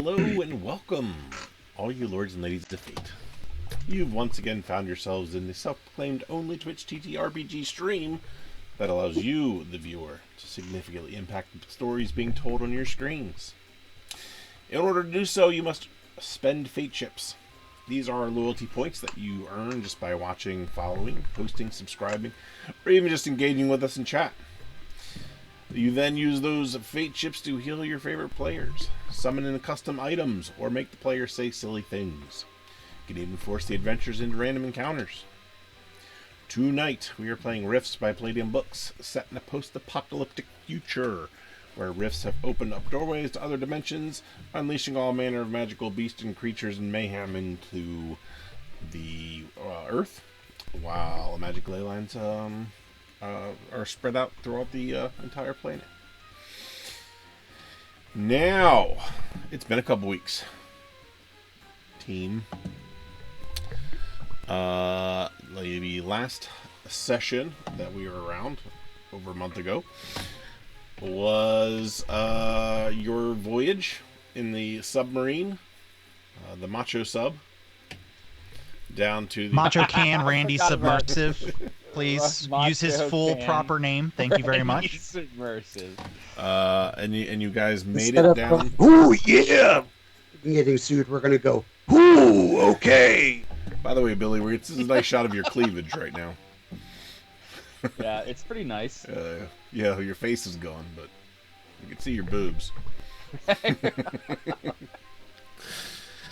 Hello and welcome, all you lords and ladies of fate. You've once again found yourselves in the self-proclaimed only Twitch TTRPG stream that allows you, the viewer, to significantly impact the stories being told on your screens. In order to do so, you must spend fate chips. These are loyalty points that you earn just by watching, following, posting, subscribing, or even just engaging with us in chat. You then use those fate chips to heal your favorite players, summon in custom items, or make the player say silly things. You can even force the adventures into random encounters. Tonight, we are playing Rifts by Palladium Books, set in a post-apocalyptic future, where rifts have opened up doorways to other dimensions, unleashing all manner of magical beasts and creatures and mayhem into the Earth, while the magic ley lines are spread out throughout the entire planet. Now, it's been a couple weeks. Team. The last session that we were around over a month ago was your voyage in the submarine, the Macho Sub, down to the Macho Can Randy Submersive. Please use his full proper name. Thank you very much. Submersive. And you guys made it down. Ooh, yeah! Getting sued, we're gonna go, ooh, okay! By the way, Billy, this is a nice shot of your cleavage right now. Yeah, it's pretty nice. Yeah, your face is gone, but you can see your boobs.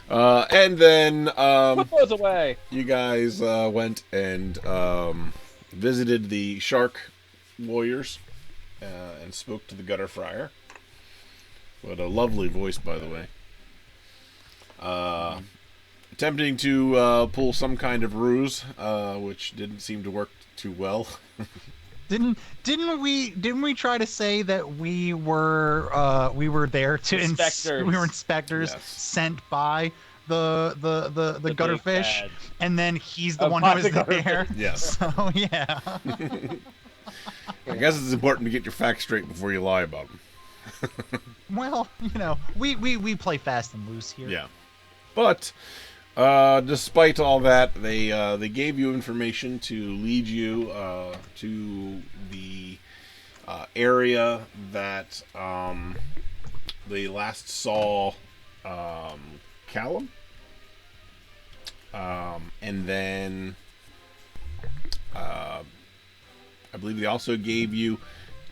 And then Put those away. you guys went and visited the Shark Warriors and spoke to the Gutter Friar. What a lovely voice, by the way. Attempting to pull some kind of ruse, which didn't seem to work too well. Didn't we try to say that we were there to Inspectors. we were inspectors Yes. sent by the gutterfish, bad. and then he's the one By who was the there. gutterfish. Yes. So yeah. I guess it's important to get your facts straight before you lie about them. Well, we play fast and loose here. Yeah. But despite all that, they gave you information to lead you to the area that they last saw Callum. And then I believe they also gave you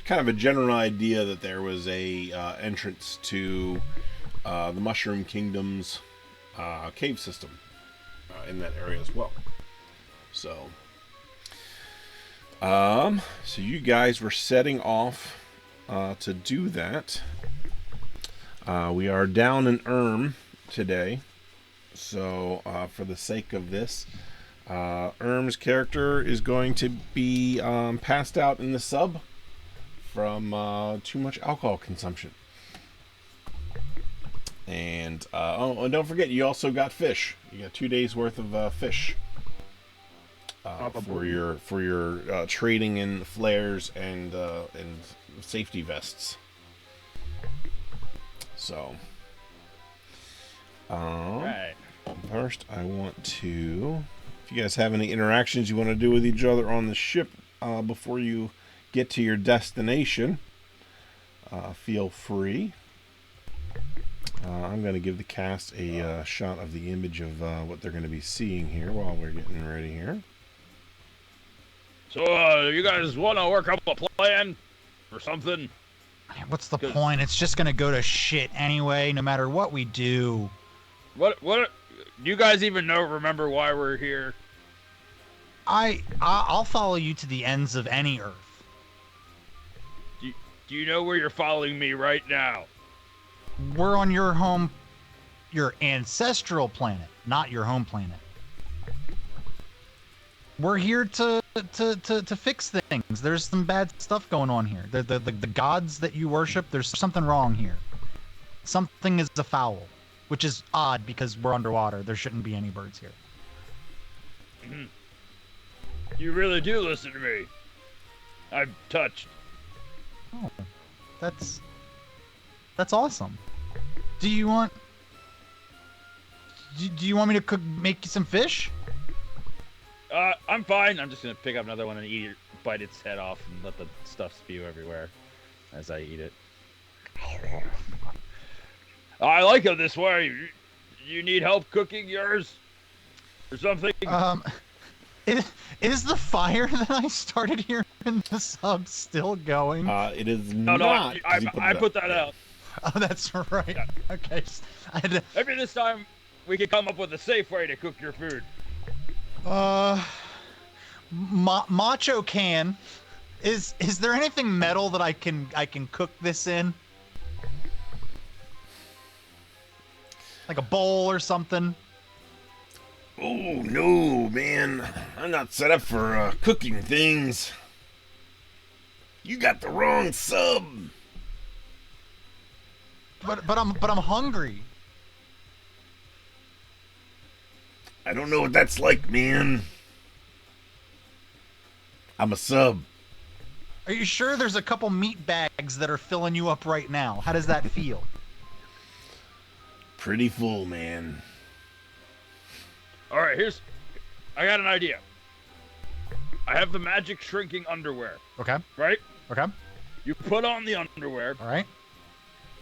kind of a general idea that there was a entrance to the Mushroom Kingdom's cave system in that area as well. So you guys were setting off to do that. We are down in today, so for the sake of this, Erm's character is going to be passed out in the sub from too much alcohol consumption. And and don't forget, you also got fish. You got 2 days worth of fish for your trading in flares and safety vests. So, Right. first I want to, if you guys have any interactions you want to do with each other on the ship before you get to your destination, feel free. I'm going to give the cast a shot of the image of what they're going to be seeing here while we're getting ready here. So, you guys want to work up a plan or something? What's the point? It's just gonna go to shit anyway, no matter what we do. What do you guys even remember why we're here? I'll follow you to the ends of any Earth. Do you know where you're following me right now? We're on your ancestral planet, not your home planet. We're here to fix things. There's some bad stuff going on here. The gods that you worship, there's something wrong here. Something is afoul, which is odd because we're underwater. There shouldn't be any birds here. You really do listen to me. I'm touched. Oh, that's awesome. Do you want Do you want me to make you some fish? I'm fine. I'm just gonna pick up another one and eat it, bite its head off, and let the stuff spew everywhere as I eat it. I like it this way. You need help cooking yours or something? Is the fire that I started here in the sub still going? It is No, not. I put that out. Oh, that's right. Yeah. Okay. I had to, Maybe this time we could come up with a safe way to cook your food. Macho can. Is there anything metal that I can cook this in? Like a bowl or something? Oh, no, man. I'm not set up for cooking things. You got the wrong sub. But I'm hungry. I don't know what that's like, man. I'm a sub. Are you sure there's a couple meat bags that are filling you up right now? How does that feel? Pretty full, man. All right, I got an idea. I have the magic shrinking underwear, Okay. right? Okay. You put on the underwear All right.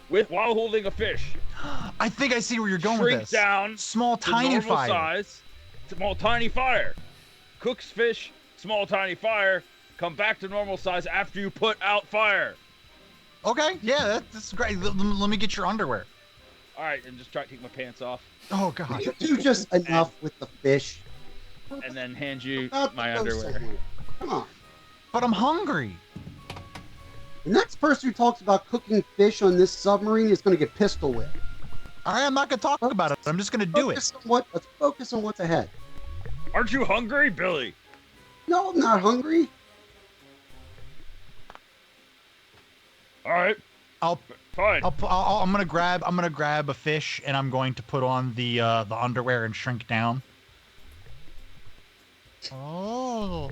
while holding a fish. I think I see where you're going with Shrink this. down Small, to tiny normal fire. size, small, tiny fire. Cooks fish, small, tiny fire. Come back to normal size after you put out fire. Okay. Yeah, that's great. Let me get your underwear. All right, and just try to take my pants off, Oh God. You do just enough with the fish. and then hand you Not my to go underwear. somewhere. Come on. But I'm hungry. The next person who talks about cooking fish on this submarine is going to get pistol whipped. All right, I'm not gonna talk about it. I'm just gonna do it. Let's focus on what's ahead. Aren't you hungry, Billy? No, I'm not hungry. All right, I'll fine. I'm gonna grab a fish and I'm going to put on the underwear and shrink down. Oh,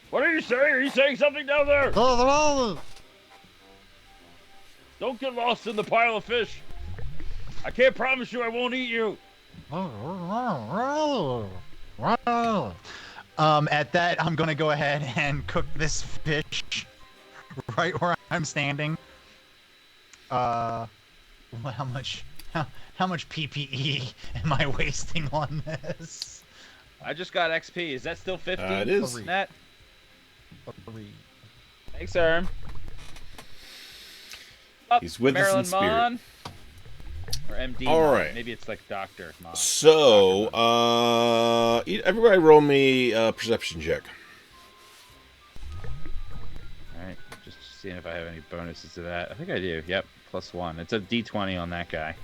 What are you saying? Are you saying something down there? Don't get lost in the pile of fish. I can't promise you I won't eat you. At that, I'm gonna go ahead and cook this fish right where I'm standing. How much PPE am I wasting on this? I just got XP. Is that still 50? It is. Net? Thanks, Erm. Up, He's with us in Marilyn spirit. Mon. Or MD. All Mon. right. Maybe it's like Doctor Mon. So, everybody roll me a perception check. Alright, just seeing if I have any bonuses to that. I think I do. Yep, +1. It's a D20 on that guy.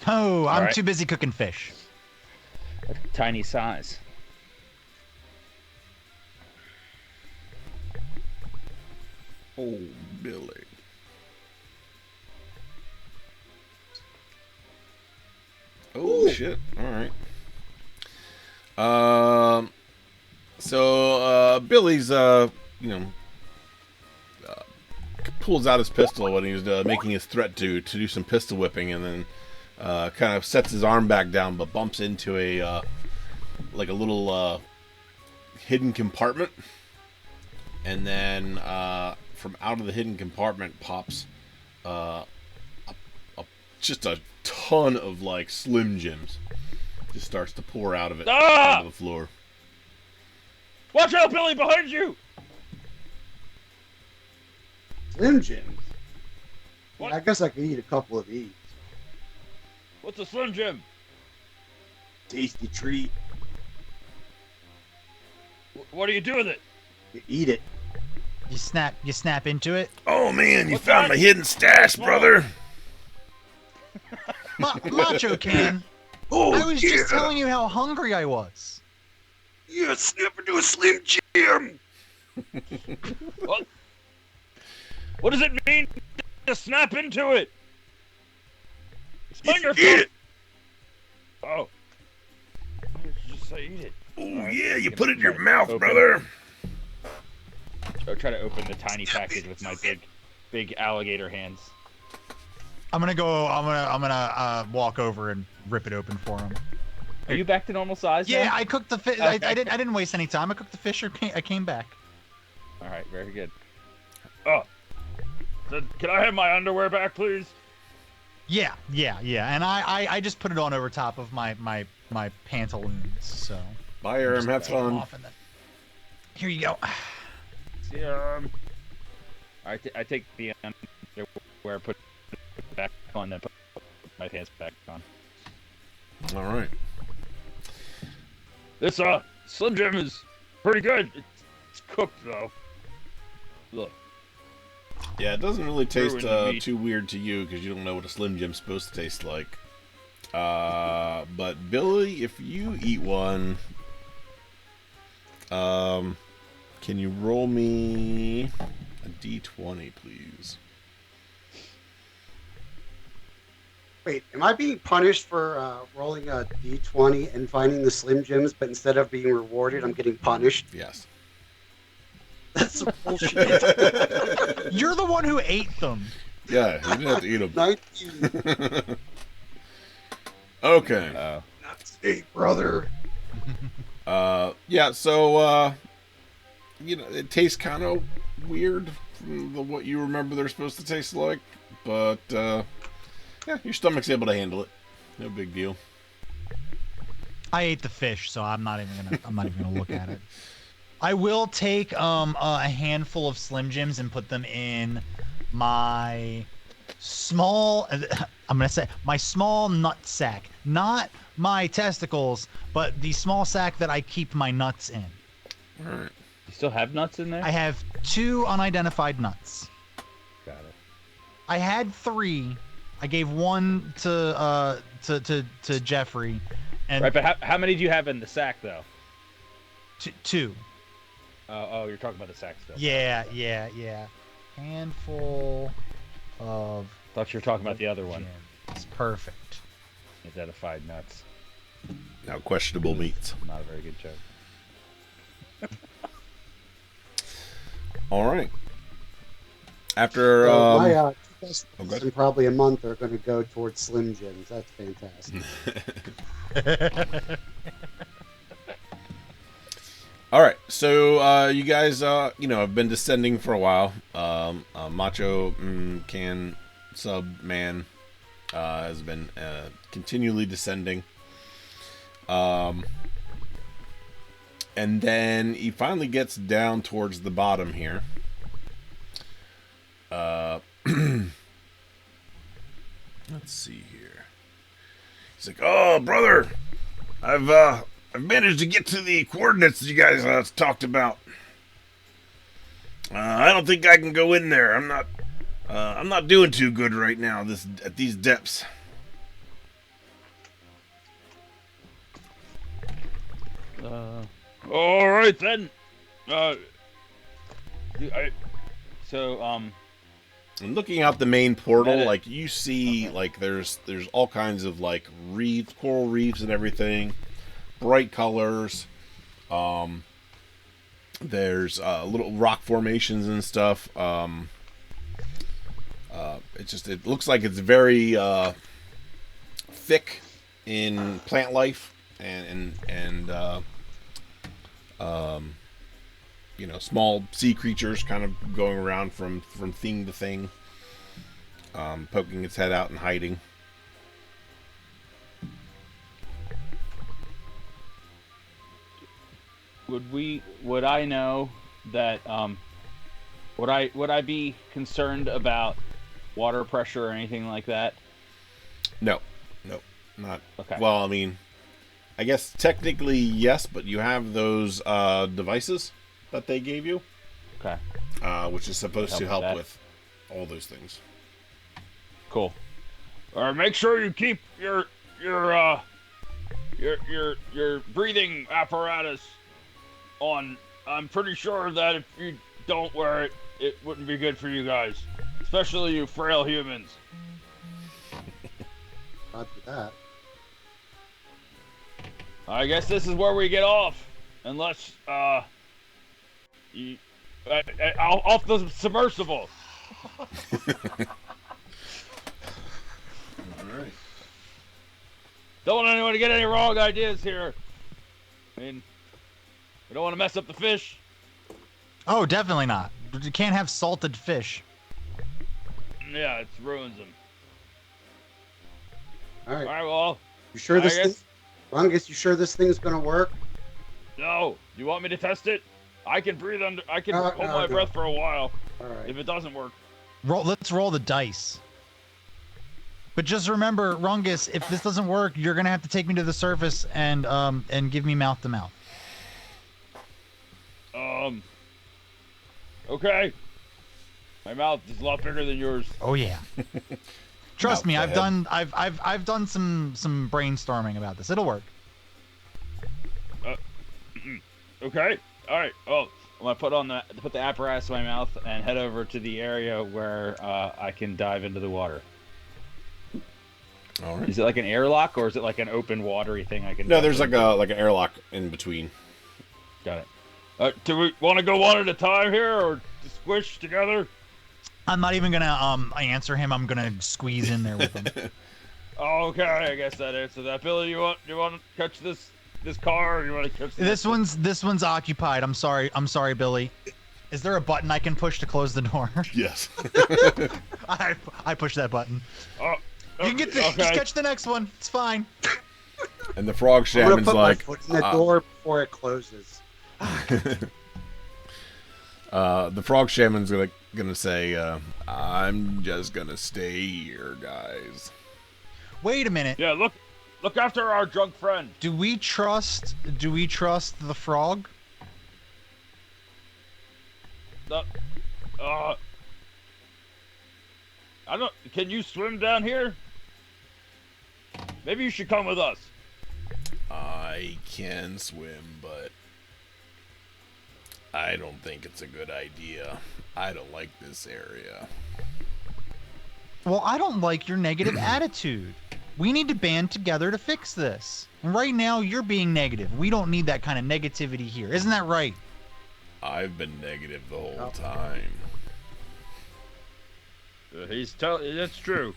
Oh, I'm Alright. too busy cooking fish. Tiny size. Oh, Billy. Oh, shit. All right. So Billy's, pulls out his pistol when he was making his threat to do some pistol whipping, and then kind of sets his arm back down, but bumps into a like a little hidden compartment, and then from out of the hidden compartment pops just a ton of like Slim Jims. Just starts to pour out of it onto the floor. Watch out, Billy, behind you! Slim Jims. What? I guess I could eat a couple of these. What's a Slim Jim? Tasty treat. What do you do with it? You eat it. You snap into it. Oh man, you What's found that? my hidden stash, brother! Macho can. Oh, I was just telling you how hungry I was. Yeah, snap into a Slim Jim. What does it mean to snap into it? Explain Eat yourself. it. Oh. Why did you just say eat it? Oh, Alright, yeah, you gonna put it in your try to mouth, open- brother. Or try to open the tiny package with my big alligator hands. I'm gonna walk over and rip it open for him. Are you back to normal size Yeah, now? I cooked the fish. Okay. I didn't waste any time. I cooked the fish. I came back. All right, very good. Oh, can I have my underwear back, please? Yeah. And I just put it on over top of my pantaloons. So. Bye, Erm. Have Take 'em fun. off and then- Here you go. Yeah. I take the underwear, put it back on, then put my pants back on. All right. This Slim Jim is pretty good. It's cooked though. Look. Yeah, it doesn't really taste Ruined the meat. too weird to you because you don't know what a Slim Jim's supposed to taste like. But Billy, if you eat one, can you roll me a d20, please? Wait, am I being punished for rolling a d20 and finding the Slim Jims, but instead of being rewarded, I'm getting punished? Yes. That's some bullshit. You're the one who ate them. Yeah, you didn't have to eat them. 19. Okay. Not today, brother. Yeah, so, it tastes kind of weird from what you remember they're supposed to taste like, but, yeah, your stomach's able to handle it. No big deal. I ate the fish, so I'm not even gonna look at it. I will take a handful of Slim Jims and put them in my small. I'm gonna say my small nut sack, not my testicles, but the small sack that I keep my nuts in. All right. You still have nuts in there? I have 2 unidentified nuts. Got it. I had 3. I gave 1 to Jeffrey, and Right, but how many do you have in the sack though? 2. Oh, you're talking about the sack still. Yeah. Handful of. Thought you were talking about the other one. It's perfect. Identified nuts. Now, questionable meats. Not a very good joke. All right. After, So my go in ahead. probably a month are going to go towards Slim Jims. That's fantastic. All right, so you guys, have been descending for a while. Macho Can Sub Man has been continually descending. And then he finally gets down towards the bottom here. Let's see here. He's like, "Oh, brother, I've managed to get to the coordinates that you guys talked about. I don't think I can go in there. I'm not doing too good right now at these depths." All right then. And looking out the main portal, That- like you see, like there's all kinds of like reefs, coral reefs, and everything, bright colors. There's little rock formations and stuff. It looks like it's very thick in plant life and small sea creatures kind of going around from thing to thing, poking its head out and hiding. Would I know that would I be concerned about water pressure or anything like that? No, not. Okay. Well, I mean, I guess technically yes, but you have those devices that they gave you, Okay. which is supposed to Help help with with all those things. Cool. Make sure you keep your breathing apparatus on. I'm pretty sure that if you don't wear it, it wouldn't be good for you guys, especially you frail humans. Not that. I guess this is where we get off. unless you, off the submersible. All right. Don't want anyone to get any wrong ideas here. I mean, we don't want to mess up the fish. Oh, definitely not. You can't have salted fish. Yeah, it ruins them. All right. All right, well, You sure this I thing? guess- Rungus, you sure this thing's gonna work? no. You want me to test it? I can breathe under. I can No, hold no, my no. breath for a while. All right. If it doesn't work, Let's roll the dice. But just remember, Rungus, if this doesn't work, you're gonna have to take me to the surface and give me mouth to mouth. okay. My mouth is a lot bigger than yours. Oh yeah. Trust me, Mouth I've to done I've done some brainstorming about this. It'll work. Okay. All right. Oh, I'm gonna put the apparatus in my mouth and head over to the area where I can dive into the water. All right. Is it like an airlock or is it like an open watery thing I can? No, dive there's into? like an airlock in between. Got it. Do we want to go one at a time here or squish together? I'm not even gonna answer him. I'm gonna squeeze in there with him. Oh, okay. I guess that answers that. Billy, you want to catch this car or you want to catch This one's occupied. I'm sorry, Billy. Is there a button I can push to close the door? Yes. I push that button. Oh, You can get just catch the next one. It's fine. And the frog I'm gonna shaman's put like, my foot in the door before it closes. the frog shaman's gonna say, I'm just gonna stay here, guys. Wait a minute. yeah. Look after our drunk friend. Do we trust the frog? I don't. Can you swim down here? Maybe you should come with us. I can swim, but I don't think it's a good idea. I don't like this area. Well, I don't like your negative attitude. We need to band together to fix this. And right now, you're being negative. We don't need that kind of negativity here. Isn't that right? I've been negative the whole Oh. time. That's true.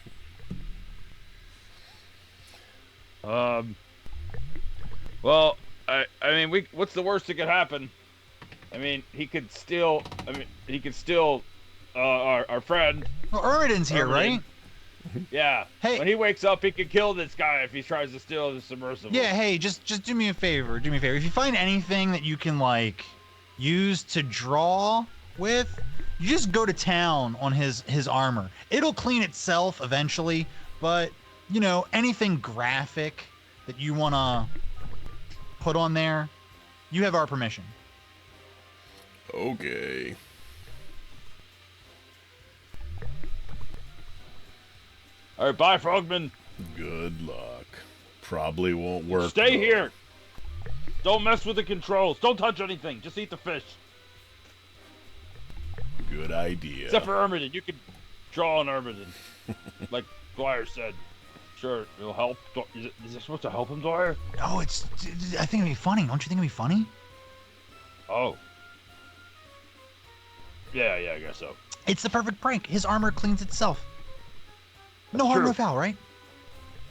Well, I mean, what's the worst that could happen? I mean, he could steal. Our friend. Well, Ermidon's here, Ermidon. right? Yeah. Hey. When he wakes up, he could kill this guy if he tries to steal the submersible. Yeah, hey, just do me a favor. Do me a favor. If you find anything that you can like use to draw with, you just go to town on his armor. It'll clean itself eventually, but you know, anything graphic that you want to put on there, you have our permission. Okay. All right, bye, Frogman. Good luck. Probably won't work. Stay though. here. Don't mess with the controls. Don't touch anything. Just eat the fish. Good idea. Except for Ermidon. You could draw on Ermidon. Like Dwyer said. Sure, it'll help. Is it supposed to help him, Dwyer? Oh, I think it'd be funny. Don't you think it'd be funny? Oh. Yeah, I guess so. It's the perfect prank. His armor cleans itself. No That's harm, true. no foul, right?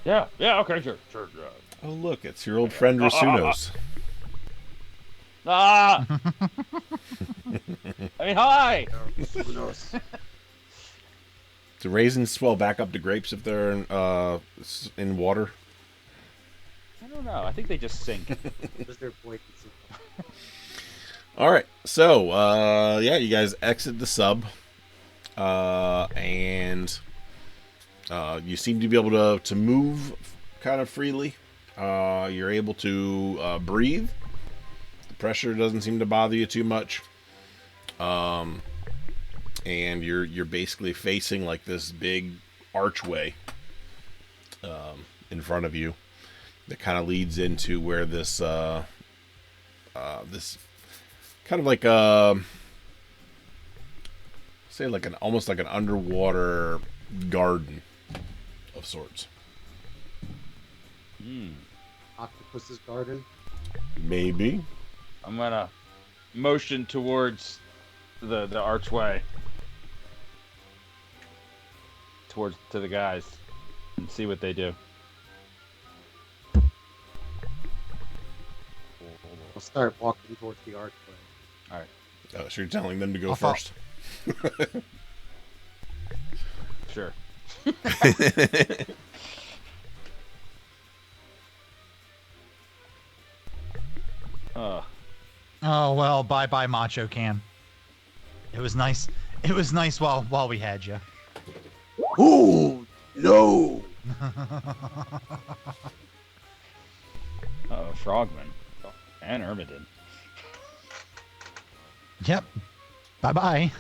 Yeah, okay, sure. Oh, look, it's your old friend Rasunos. Ah! I mean, hi! Who knows? Do raisins swell back up to grapes if they're in water? I don't know. I think they just sink. Because they're buoyancy. All right, so yeah, you guys exit the sub, and you seem to be able to move kind of freely. You're able to breathe. The pressure doesn't seem to bother you too much. And you're basically facing like this big archway in front of you that kind of leads into where this this kind of like say like almost like an underwater garden of sorts. Octopus's garden. Maybe. I'm gonna motion towards the archway, to the guys, and see what they do. I'll start walking towards the archway. So you're telling them to go I'll follow. first. Sure. Oh well, bye Macho Can. It was nice. It was nice while we had you. Ooh, no! Frogman and Ermidon. Yep. Bye.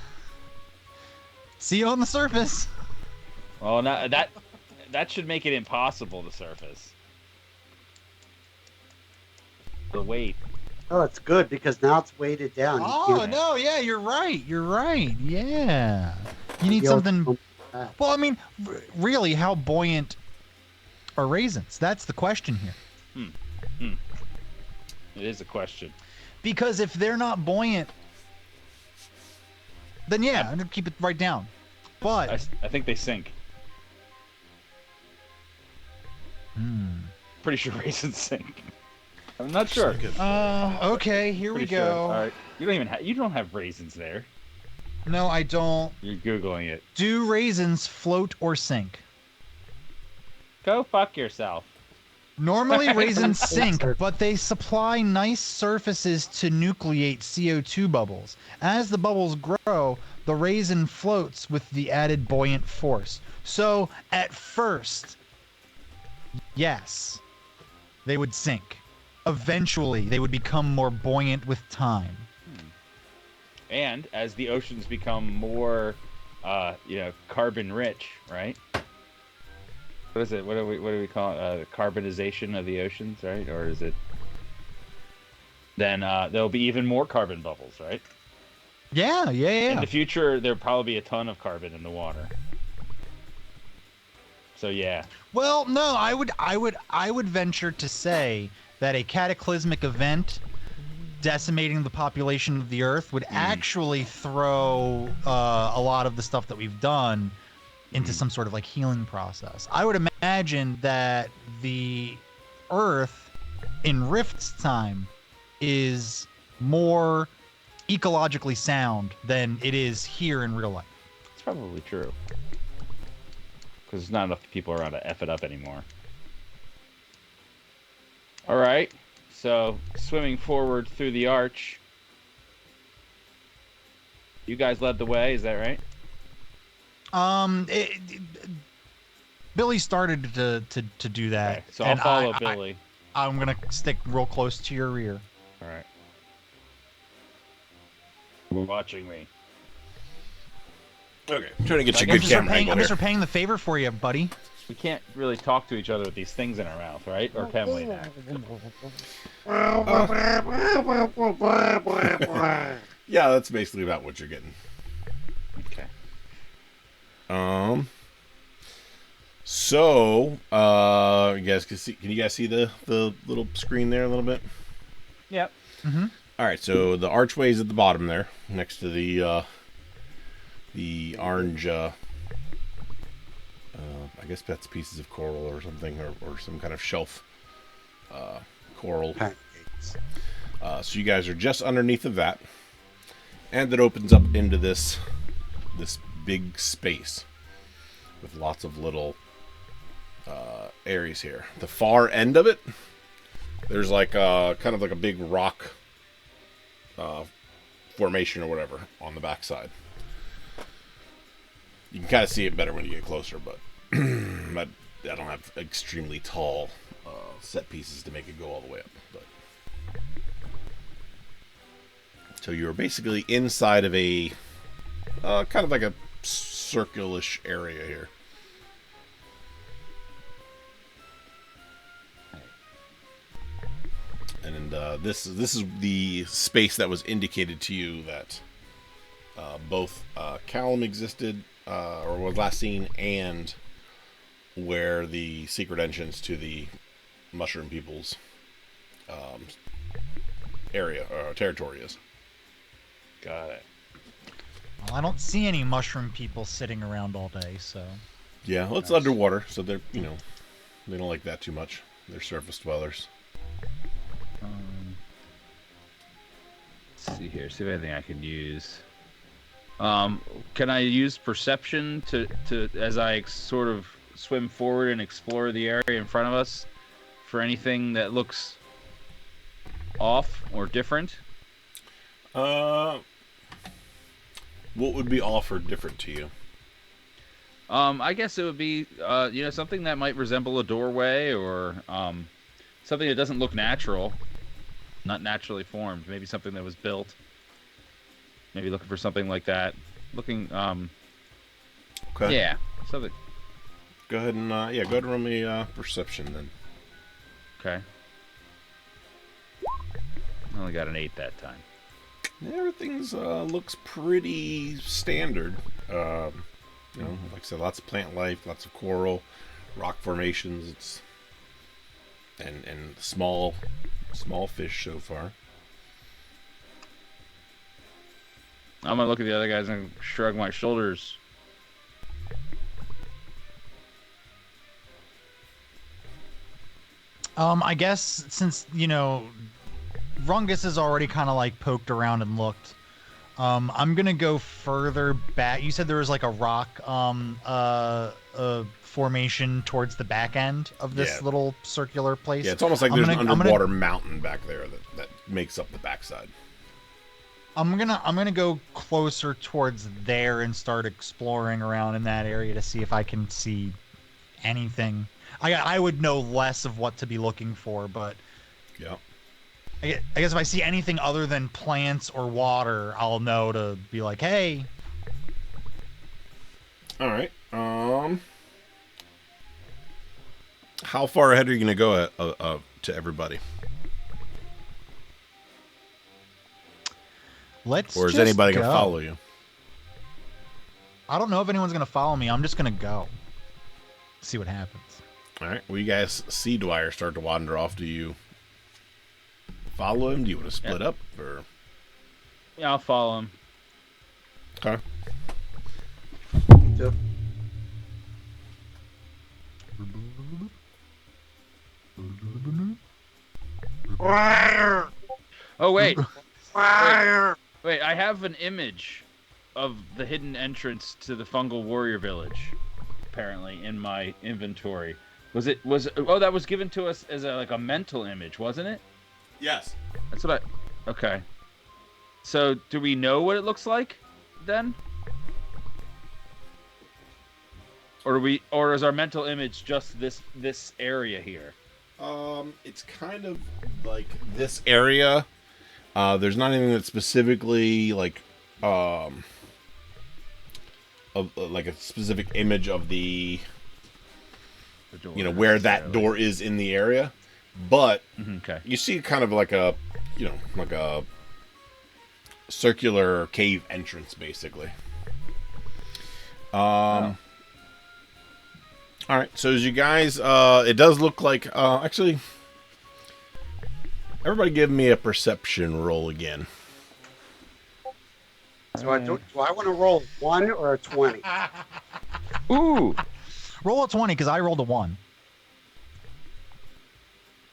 See you on the surface. Well, now that should make it impossible to surface. The weight. Oh, it's good because now it's weighted down. You Oh can't- no, yeah, you're right. Yeah. You need Yo, something. Well, I mean, really, how buoyant are raisins? That's the question here. It is a question. Because if they're not buoyant, then yeah, I'm gonna keep it right down. But I think they sink. Pretty sure raisins sink. I'm not sure. okay, here we Pretty go. sure. All right. You don't have raisins there. No, I don't. You're googling it. Do raisins float or sink? Go fuck yourself. Normally raisins sink, but they supply nice surfaces to nucleate CO2 bubbles. As the bubbles grow, the raisin floats with the added buoyant force. So, at first, yes, they would sink. Eventually, they would become more buoyant with time. And as the oceans become more, carbon rich, right? What is it? What do we call it? Carbonization of the oceans, right? Or is it? Then there'll be even more carbon bubbles, right? Yeah. In the future, there'll probably be a ton of carbon in the water. So yeah. Well, no, I would venture to say that a cataclysmic event decimating the population of the Earth would actually throw a lot of the stuff that we've done into some sort of like healing process. I would imagine that the Earth in Rift's time is more ecologically sound than it is here in real life. It's probably true. Because there's not enough people around to F it up anymore. Alright, so swimming forward through the arch. You guys led the way, is that right? Billy started to do that. Okay, so I'll and follow Billy. I'm gonna stick real close to your rear. Alright. You're watching me. Okay, I'm trying to get you a I'm good camera angle just here. repaying the favor for you, buddy. We can't really talk to each other with these things in our mouth, right? Or can we now? Yeah, that's basically about what you're getting. Okay. So, you guys can you guys see the little screen there a little bit? Yep. All right, so the archway is at the bottom there, next to the orange. I guess that's pieces of coral or something, or some kind of shelf coral. Pancakes. So you guys are just underneath of that, and it opens up into this big space with lots of little areas here. The far end of it, there's like kind of like a big rock formation or whatever on the backside. You can kind of see it better when you get closer, but I don't have extremely tall set pieces to make it go all the way up. But so you're basically inside of a kind of like a circular-ish area here. And this is the space that was indicated to you that both Callum existed, or was last seen, and where the secret entrance to the Mushroom People's area territory is. Got it. Well, I don't see any mushroom people sitting around all day, so. Yeah, well, it's underwater, so they're they don't like that too much. They're surface dwellers. Let's see here. See if anything I can use. Can I use perception to as I sort of swim forward and explore the area in front of us for anything that looks off or different? What would be offered different to you? I guess it would be something that might resemble a doorway or something that doesn't look natural, not naturally formed. Maybe something that was built. Maybe looking for something like that. Looking Okay. yeah, something. Go ahead and go ahead and roll me perception then. Okay. I only got an 8 that time. Everything's looks pretty standard. Like I said, lots of plant life, lots of coral, rock formations. It's and small fish so far. I'm gonna look at the other guys and shrug my shoulders. I guess since, Rungus has already kind of like poked around and looked. I'm gonna go further back. You said there was like a rock formation towards the back end of this little circular place. Yeah, it's almost like there's an underwater mountain back there that makes up the backside. I'm gonna go closer towards there and start exploring around in that area to see if I can see anything. I would know less of what to be looking for, but yeah. I guess if I see anything other than plants or water, I'll know to be like, hey. All right. How far ahead are you going to go to everybody? Or is anybody going to follow you? I don't know if anyone's going to follow me. I'm just going to go. See what happens. All right. Well, you guys see Dwyer start to wander off. Do you follow him? Do you want to split up? Or? Yeah, I'll follow him. Okay. Me too. Oh, wait. Wait, I have an image of the hidden entrance to the Fungal Warrior Village, apparently, in my inventory. That was given to us as a mental image, wasn't it? Yes. That's what okay. So, do we know what it looks like, then? Or is our mental image just this area here? It's kind of like this area. There's not anything that's specifically like a specific image of the door, where that door is in the area, but okay. You see kind of like a circular cave entrance, basically. All right, so as you guys, it does look like, actually, everybody give me a perception roll again. So do I want to roll 1 or a 20? Ooh! Roll a 20, because I rolled a 1.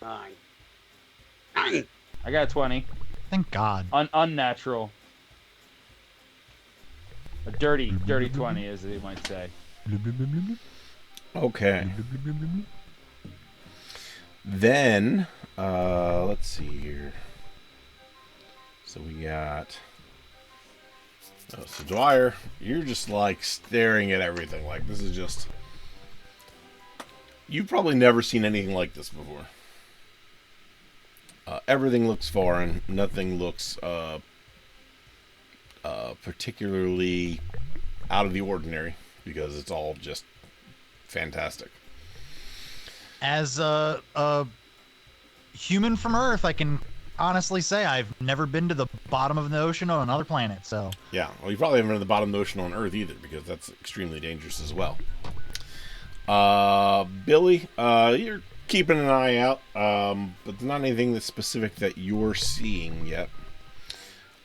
9. I got a 20. Thank God. Unnatural. A dirty 20, as they might say. Okay. Then, let's see here. So we got... so Dwyer, you're just like staring at everything. Like, this is just... You've probably never seen anything like this before. Everything looks foreign. Nothing looks particularly out of the ordinary, because it's all just fantastic. As a human from Earth, I can honestly say I've never been to the bottom of the ocean on another planet, so... Yeah, well, you probably haven't been to the bottom of the ocean on Earth either, because that's extremely dangerous as well. Billy, you're keeping an eye out, but not anything that's specific that you're seeing yet.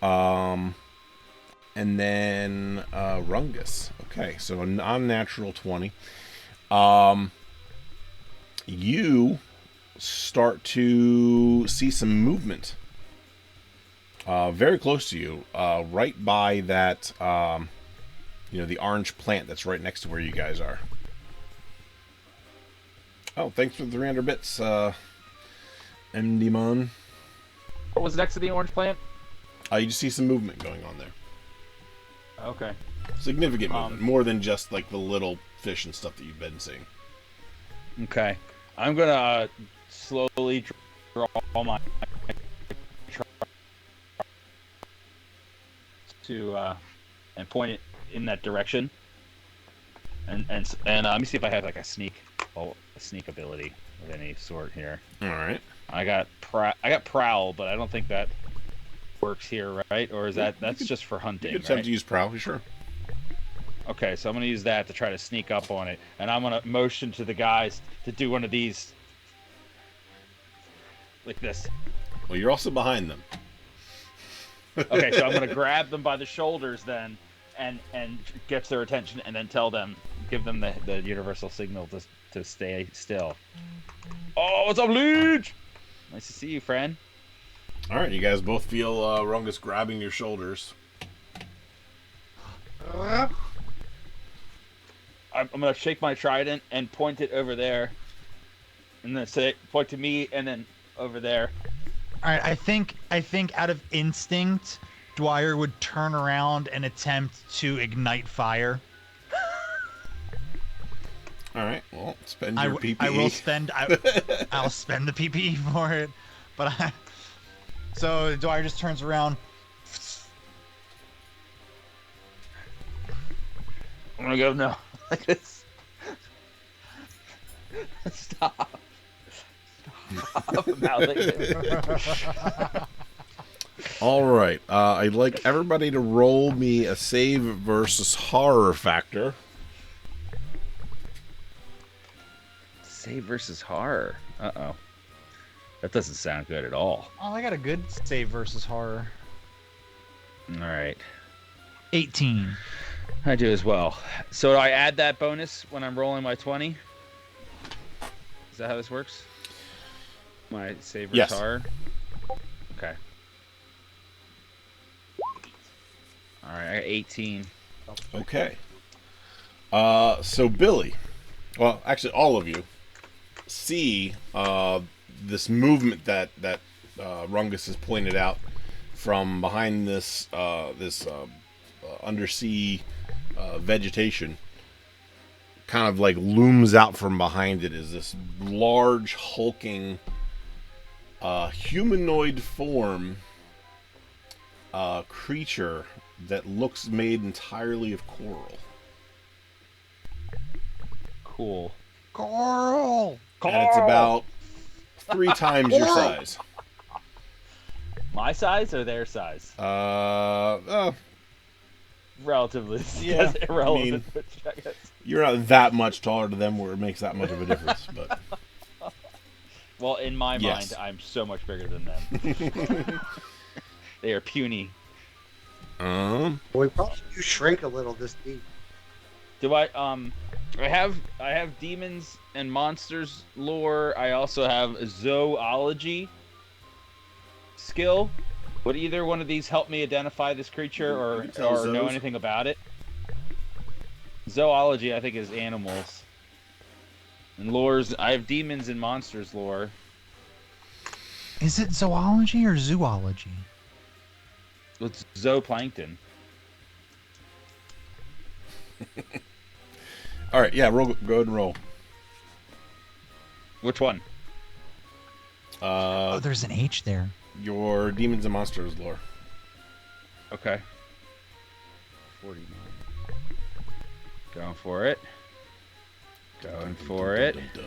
And then Rungus. Okay, so a non-natural 20. You start to see some movement very close to you, right by that, the orange plant that's right next to where you guys are. Oh, thanks for the 300 bits, MD-Mon. What was next to the orange plant? You just see some movement going on there. Okay. Significant movement, more than just like the little fish and stuff that you've been seeing. Okay. I'm gonna slowly draw my to and point it in that direction. And let me see if I have like a sneak ability of any sort here. All right. I got prowl, but I don't think that works here, right? Or is that's just for hunting? You could attempt to use prowl, sure. Okay, so I'm gonna use that to try to sneak up on it, and I'm gonna motion to the guys to do one of these, like this. Well, you're also behind them. Okay, so I'm gonna grab them by the shoulders then, and get their attention, and then give them the universal signal to stay still. Oh, what's up, Leech? Nice to see you, friend. All right, you guys both feel Rungus grabbing your shoulders. I'm gonna shake my trident and point it over there, and then point to me, and then over there. All right, I think out of instinct, Dwyer would turn around and attempt to ignite fire. All right, well, spend your PPE. I'll spend the PPE for it, so Dwyer just turns around. I'm gonna go no, like this. Stop mouthing it. All right, I'd like everybody to roll me a save versus horror factor. Save versus horror. Uh-oh. That doesn't sound good at all. Oh, I got a good save versus horror. All right. 18. I do as well. So do I add that bonus when I'm rolling my 20? Is that how this works? My save versus horror? Okay. All right, I got 18. Okay. So Billy, well, actually, all of you see this movement that Rungus has pointed out from behind this undersea vegetation. Kind of like looms out from behind it is this large, hulking, humanoid form creature that looks made entirely of coral. Cool. Coral! And it's about 3 times your size. My size or their size? Relatively. Yeah. Irrelevant. I mean, you're not that much taller to them where it makes that much of a difference, but... Well, in my Yes. mind, I'm so much bigger than them. They are puny. Well, we probably do shrink a little this deep. Do I have demons and monsters lore. I also have zoology skill. Would either one of these help me identify this creature or know anything about it? Zoology, I think, is animals. And lores, I have demons and monsters lore. Is it zoology or zoology? It's zooplankton. All right, yeah, go ahead and roll. Which one? Oh, there's an H there. Your demons and monsters lore. Okay. 49. Going for it. Going for it. Did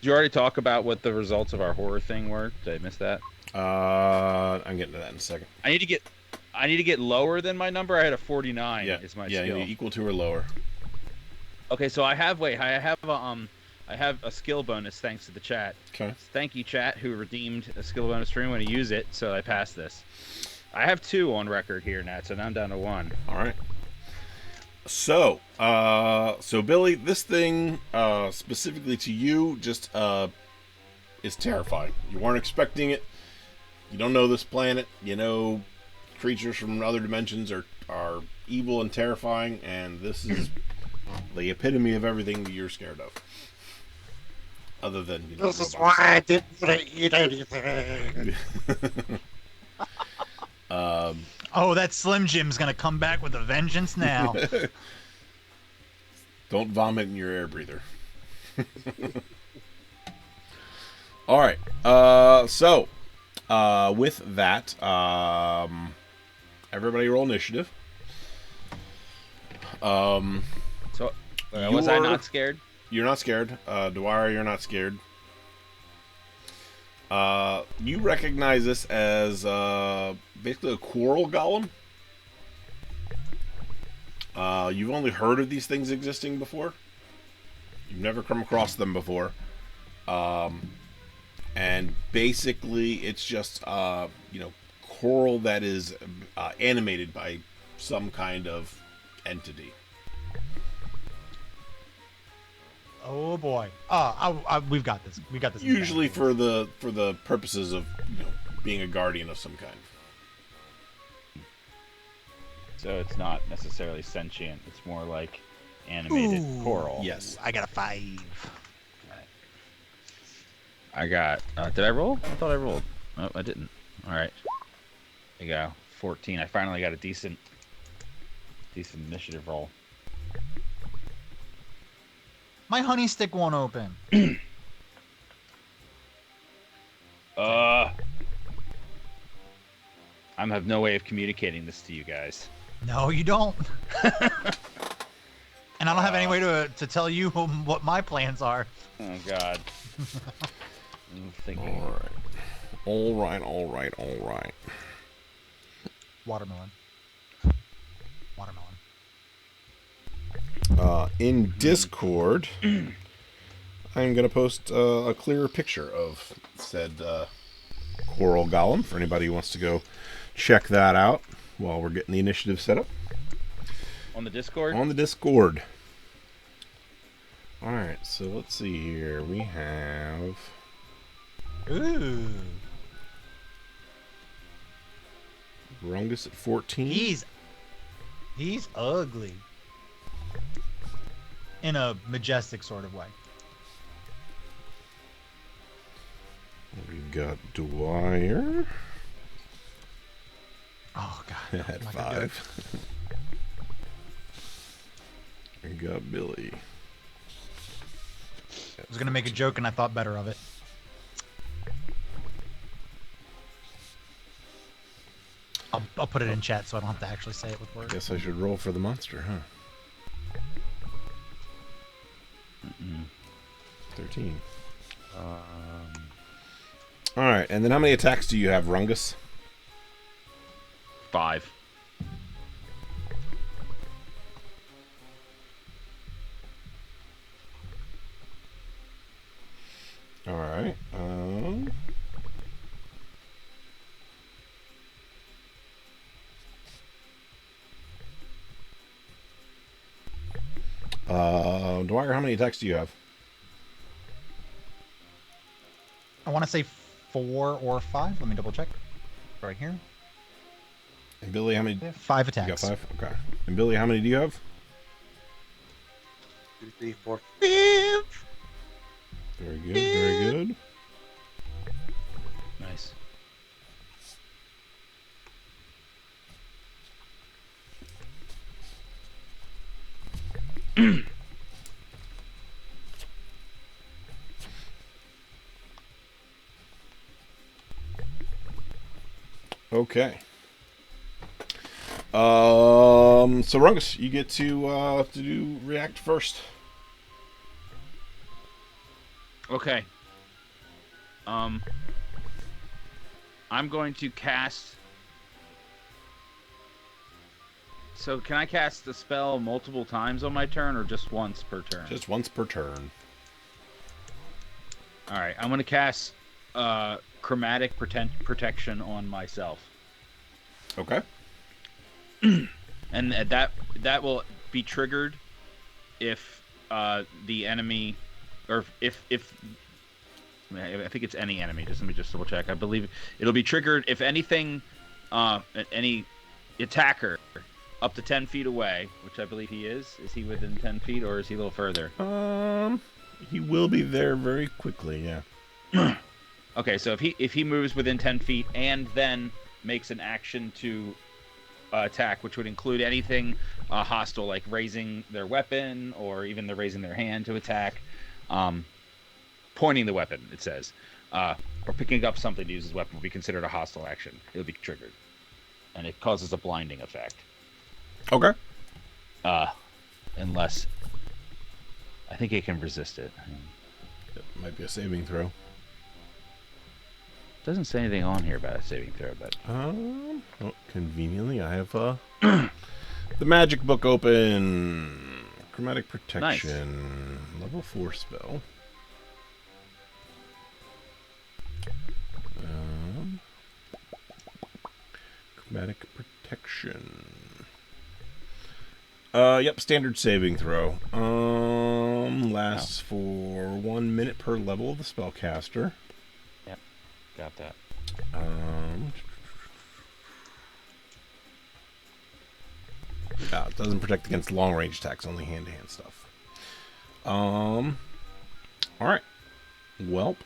you already talk about what the results of our horror thing were? Did I miss that? I'm getting to that in a second. I need to get lower than my number. I had a 49. Yeah, Is my yeah, skill. equal to or lower. Okay, so I have I have a skill bonus thanks to the chat. Okay. Thank you, chat, who redeemed a skill bonus for me when you use it, so I passed this. I have 2 on record here, Nat, so now I'm down to 1. All right. So, Billy, this thing, specifically to you, just is terrifying. You weren't expecting it. You don't know this planet. You know creatures from other dimensions are evil and terrifying, and this is the epitome of everything that you're scared of. Other than, you know, This is why I didn't want to eat anything. Oh, that Slim Jim's gonna come back with a vengeance now. Don't vomit in your air breather. All right. So, with that, everybody roll initiative. So, was I not scared? You're not scared. Dwyer, you're not scared. You recognize this as basically a quarrel golem. You've only heard of these things existing before. You've never come across them before. And basically, it's just coral that is animated by some kind of entity. Oh boy. We've got this. We got this. Usually for the purposes of being a guardian of some kind. So it's not necessarily sentient. It's more like animated coral. Yes. I got a 5. I got. Did I roll? I thought I rolled. Oh, I didn't. All right. There you go. 14. I finally got a decent initiative roll. My honey stick won't open. I have no way of communicating this to you guys. No, you don't. And I don't have any way to tell you what my plans are. Oh God. I'm thinking. All right. Watermelon. In Discord, I'm going to post a clearer picture of said coral golem for anybody who wants to go check that out while we're getting the initiative set up. On the Discord? On the Discord. All right, so let's see here. We have... Ooh. Rungus at 14. He's ugly. In a majestic sort of way. We've got Dwyer Oh god. at 5. We got Billy. I was gonna make a joke and I thought better of it. I'll put it in chat so I don't have to actually say it with words. Guess I should roll for the monster, huh? 13. Alright, and then how many attacks do you have, Rungus? 5. Alright. Dwyer, how many attacks do you have? I want to say 4 or 5. Let me double check. Right here. And Billy, how many? 5 You attacks. got 5? Okay. And Billy, how many do you have? 2, 3, 4, 5. Very good, very good. Nice. Okay. So Rungus, you get to do react first. Okay. I'm going to cast. So can I cast the spell multiple times on my turn, or just once per turn? Just once per turn. All right, I'm gonna cast chromatic protection on myself, Okay. and that will be triggered if the enemy, or if I think it's any enemy. Let me just double check. I believe it'll be triggered if anything, any attacker up to 10 feet away, which I believe he is. Is he within 10 feet, or is he a little further? He will be there very quickly. Yeah. Okay, so if he moves within 10 feet and then makes an action to attack, which would include anything hostile, like raising their weapon or even raising their hand to attack, pointing the weapon, it says, or picking up something to use as a weapon will be considered a hostile action. It'll be triggered, and it causes a blinding effect. Okay. Unless I think it can resist it. It might be a saving throw. Doesn't say anything on here about a saving throw, but Oh, conveniently, I have the magic book open. Chromatic protection, level 4 spell. Chromatic protection. Yep, standard saving throw. Lasts for 1 minute per level of the spellcaster. Yep, got that. It doesn't protect against long range attacks, only hand-to-hand stuff. All right. Welp.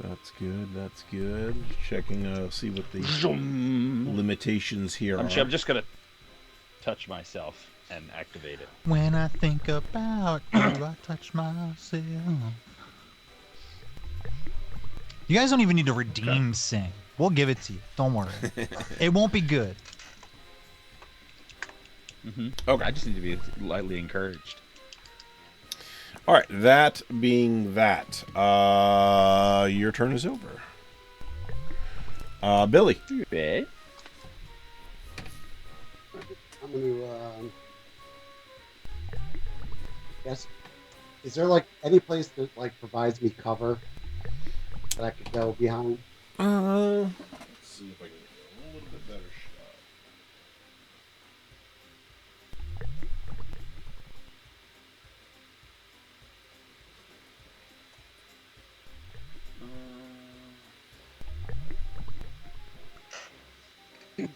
That's good. That's good. Checking. See what the limitations here are. I'm just gonna touch myself and activate it. When I think about you, I touch myself. You guys don't even need to redeem sing. We'll give it to you. Don't worry. It won't be good. Okay. I just need to be lightly encouraged. All right. That being that, your turn is over. Billy. Okay. I'm gonna guess. Is there like any place that like provides me cover that I could go behind? Let's see if I can get a little bit better shot.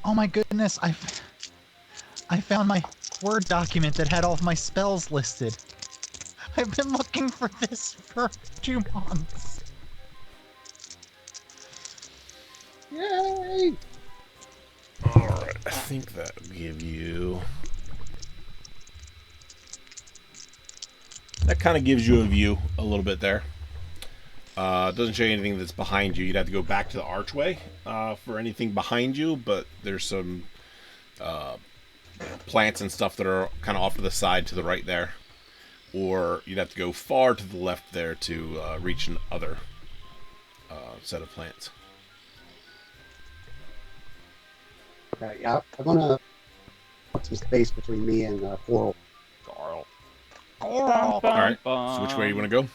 Oh my goodness, I found my Word document that had all of my spells listed. I've been looking for this for 2 months. Yay! Alright, I think that will give you... That kind of gives you a view a little bit there. It doesn't show you anything that's behind you. You'd have to go back to the archway for anything behind you, but there's some plants and stuff that are kind of off to the side to the right there. Or you'd have to go far to the left there to reach another set of plants. Okay, yeah, I want to put some space between me and Coral. Carl. Alright, so which way you want to go?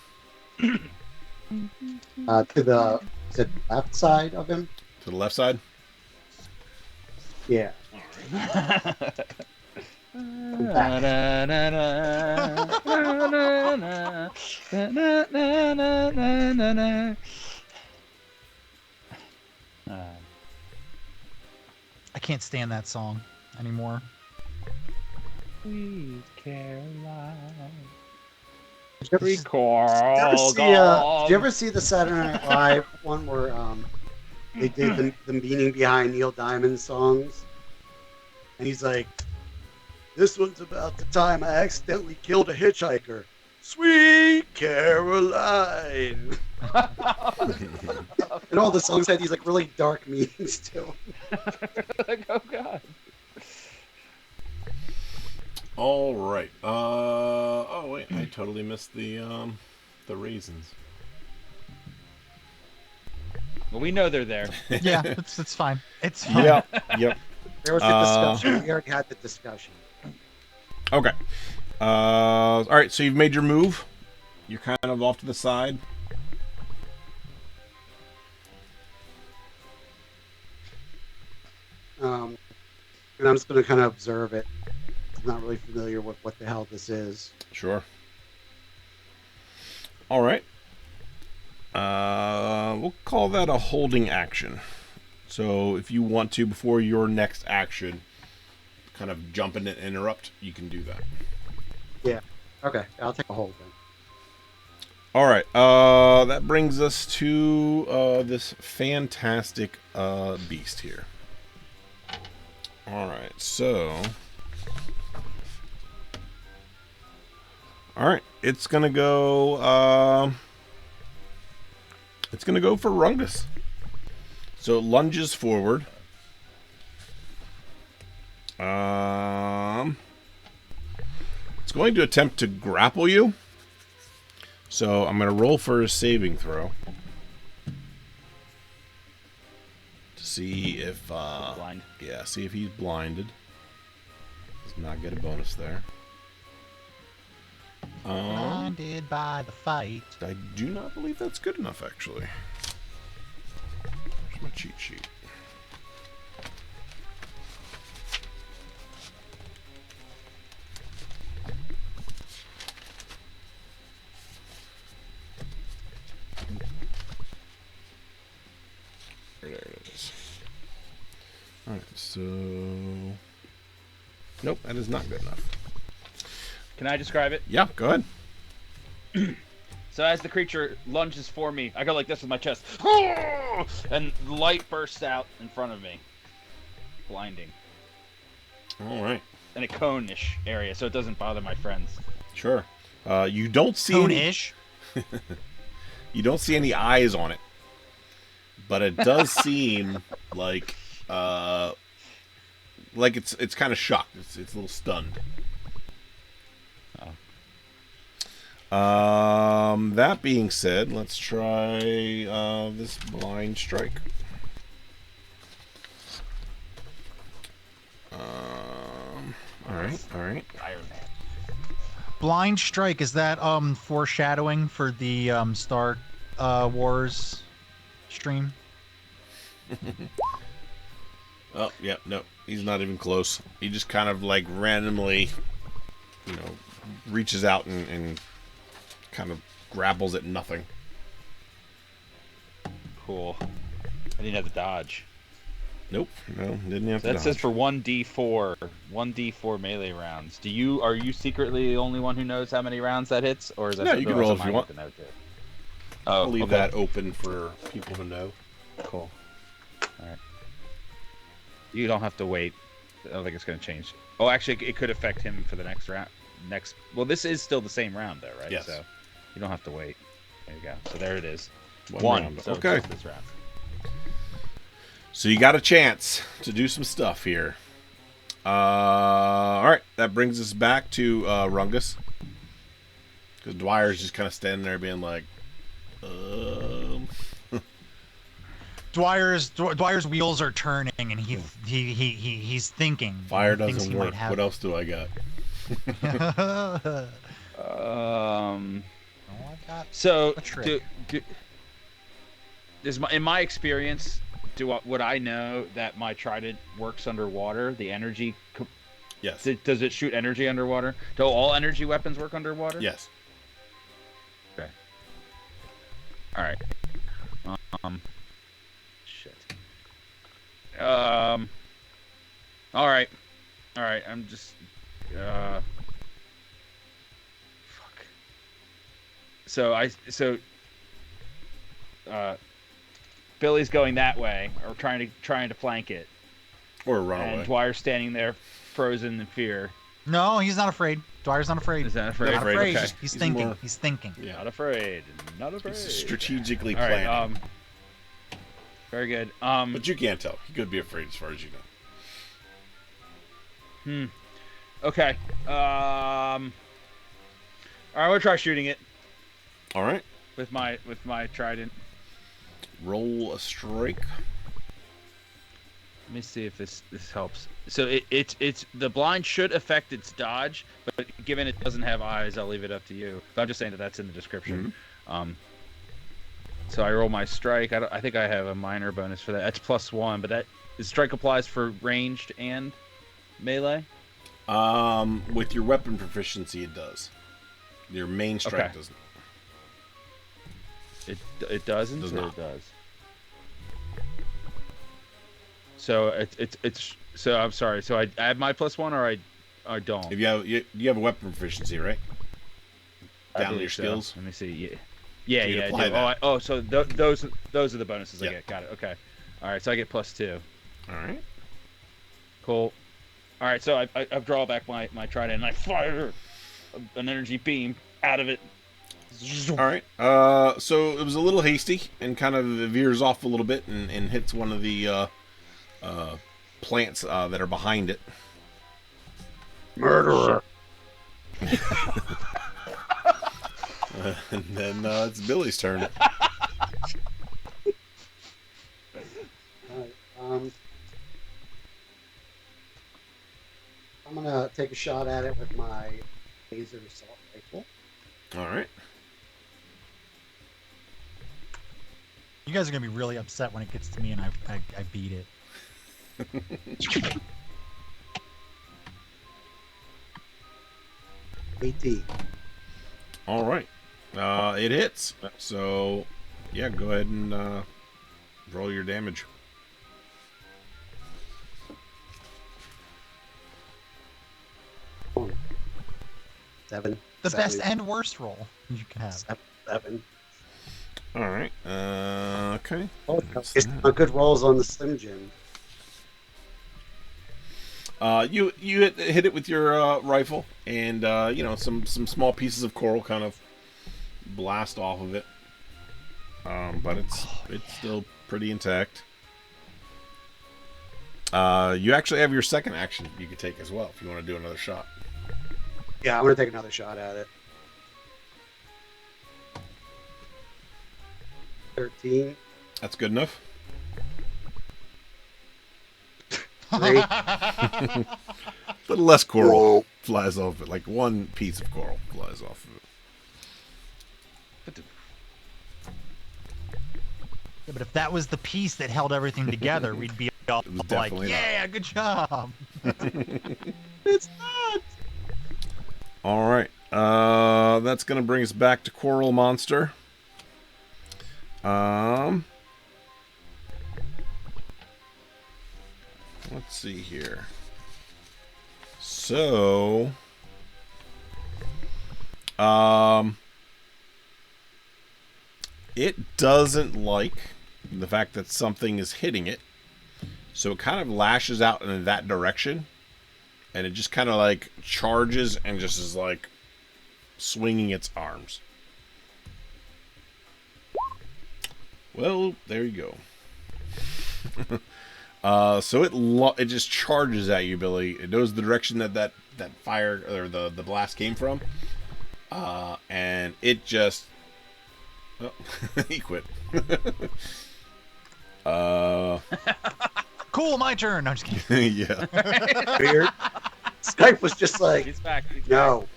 To the, is it left side of him? To the left side? Yeah. I can't stand that song anymore. Sweet Caroline. Did you ever see the Saturday Night Live one where they did the meaning behind Neil Diamond's songs? And he's like, this one's about the time I accidentally killed a hitchhiker. Sweet Caroline. And all the songs had these like really dark meanings too. Like, oh god. All right. Oh wait, I totally missed the raisins. Well, we know they're there. Yeah, it's fine. It's fine. Yep. There was a discussion. We already had the discussion. Okay. All right, so you've made your move. You're kind of off to the side. And I'm just going to kind of observe it. I'm not really familiar with what the hell this is. Sure. All right. We'll call that a holding action. So if you want to, before your next action, kind of jump in and interrupt, you can do that. Yeah. Okay. I'll take a hold then. All right. That brings us to this fantastic beast here. All right. So, all right. It's gonna go. It's gonna go for Rungus. So it lunges forward. It's going to attempt to grapple you. So I'm going to roll for a saving throw to see if Blind. Yeah, see if he's blinded. Does not get a bonus there. Blinded by the fight. I do not believe that's good enough, actually. Where's my cheat sheet? There it is. Alright, so... Nope, that is not good enough. Can I describe it? Yeah, go ahead. So as the creature lunges for me, I go like this with my chest, and light bursts out in front of me, blinding, Alright, in a cone-ish area, so it doesn't bother my friends. sure. You don't see any, Cone-ish. you don't see any eyes on it, but it does seem like it's kind of shocked. It's a little stunned. That being said, let's try this blind strike. All right. Iron Man. Blind strike, is that foreshadowing for the Star Wars stream? Oh, yeah, no, he's not even close. He just kind of like randomly, reaches out and kind of grapples at nothing. Cool. I didn't have to dodge. Nope, no, didn't have to That dodge. says for 1d4 melee rounds. Are you secretly the only one who knows how many rounds that hits, or is that No, you can roll if you want. To know too? I'll Oh, leave okay. that open for people to know. Cool. All right. You don't have to wait. I don't think it's going to change. Oh, actually, it could affect him for the next round. Well, this is still the same round, though, right? Yes. So you don't have to wait. There you go. So there it is. One One. round. So it's Okay. just this round. So you got a chance to do some stuff here. All right, that brings us back to Rungus. Because Dwyer's just kind of standing there being like, Dwyer's wheels are turning, and he's thinking. Fire He thinks doesn't he work. might have- What else do I got? Oh, I got So a trick. in my experience, would I know that my trident works underwater? The energy. Yes. Does it shoot energy underwater? Do all energy weapons work underwater? Yes. Okay. All right. Shit. All right. I'm just. Fuck. So Billy's going that way, or trying to flank it, Or run and away. Dwyer's standing there, frozen in fear. No, he's not afraid. Dwyer's not afraid. Is that afraid? Not afraid, afraid. okay. He's He's thinking. more- He's thinking. Yeah. Not afraid. Not afraid. He's strategically All right. planning. Very good. But you can't tell. He could be afraid as far as you know. Okay. All right. I'm gonna try shooting it All right. with my trident. Roll a strike. Let me see if this helps. So it's the blind should affect its dodge, but given it doesn't have eyes, I'll leave it up to you. But I'm just saying that that's in the description. So I roll my strike. I think I have a minor bonus for that. That's +1, but the strike applies for ranged and melee. With your weapon proficiency, it does. Your main strike doesn't. It doesn't. Does or not. It does. So it's so I'm sorry. So I add my +1 or I don't. If you have a weapon proficiency, right? I Down to believe your so. skills. Let me see. So Yeah, you'd I apply do. that. So those are the bonuses I Yep. get. Got it. Okay. All right. So I get +2. All right. Cool. All right. So I draw back my trident and I fire an energy beam out of it. All right. So it was a little hasty and kind of veers off a little bit and hits one of the plants that are behind it. Murderer. And then it's Billy's turn. Alright, I'm gonna take a shot at it with my laser assault rifle. All right. You guys are gonna be really upset when it gets to me and I beat it. 18. All right. It hits. So, yeah, go ahead and roll your damage. Seven. The Seven. best and worst roll you can have. Seven. All right. Okay. It's my good rolls on the Slim Jim. You hit it with your rifle, and some small pieces of coral kind of blast off of it. But it's still pretty intact. You actually have your second action you could take as well if you want to do another shot. Yeah, I'm gonna take another shot at it. 13. That's good enough. 3. But less coral flies off it. Like one piece of coral flies off of it. Yeah, but if that was the piece that held everything together, we'd be all It was like, definitely "Yeah, good job." It's not. All right. That's gonna bring us back to Coral Monster. Let's see here. So, it doesn't like the fact that something is hitting it, so it kind of lashes out in that direction, and it just kind of like charges and just is like swinging its arms. Well, there you go. So it just charges at you, Billy. It knows the direction that fire or the blast came from, and it just he quit. Cool, my turn. No, I'm just kidding. Yeah. Weird. Skype was just like, He's back. no.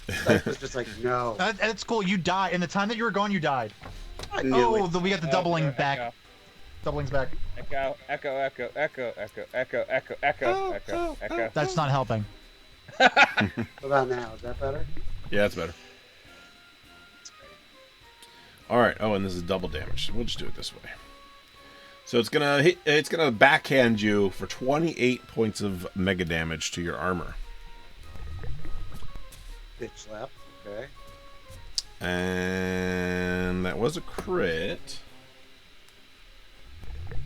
Skype was just like, no. That's cool. You died. In the time that you were gone, you died. I knew Oh, it. We got the doubling back. Doubling's back. Echo, echo, echo, echo, echo, echo, echo, echo, echo, echo. That's not helping. What about now? Is that better? Yeah, that's better. All right. Oh, and this is double damage. We'll just do it this way. So it's gonna hit. It's gonna backhand you for 28 points of mega damage to your armor. Bitch left. Okay. And that was a crit.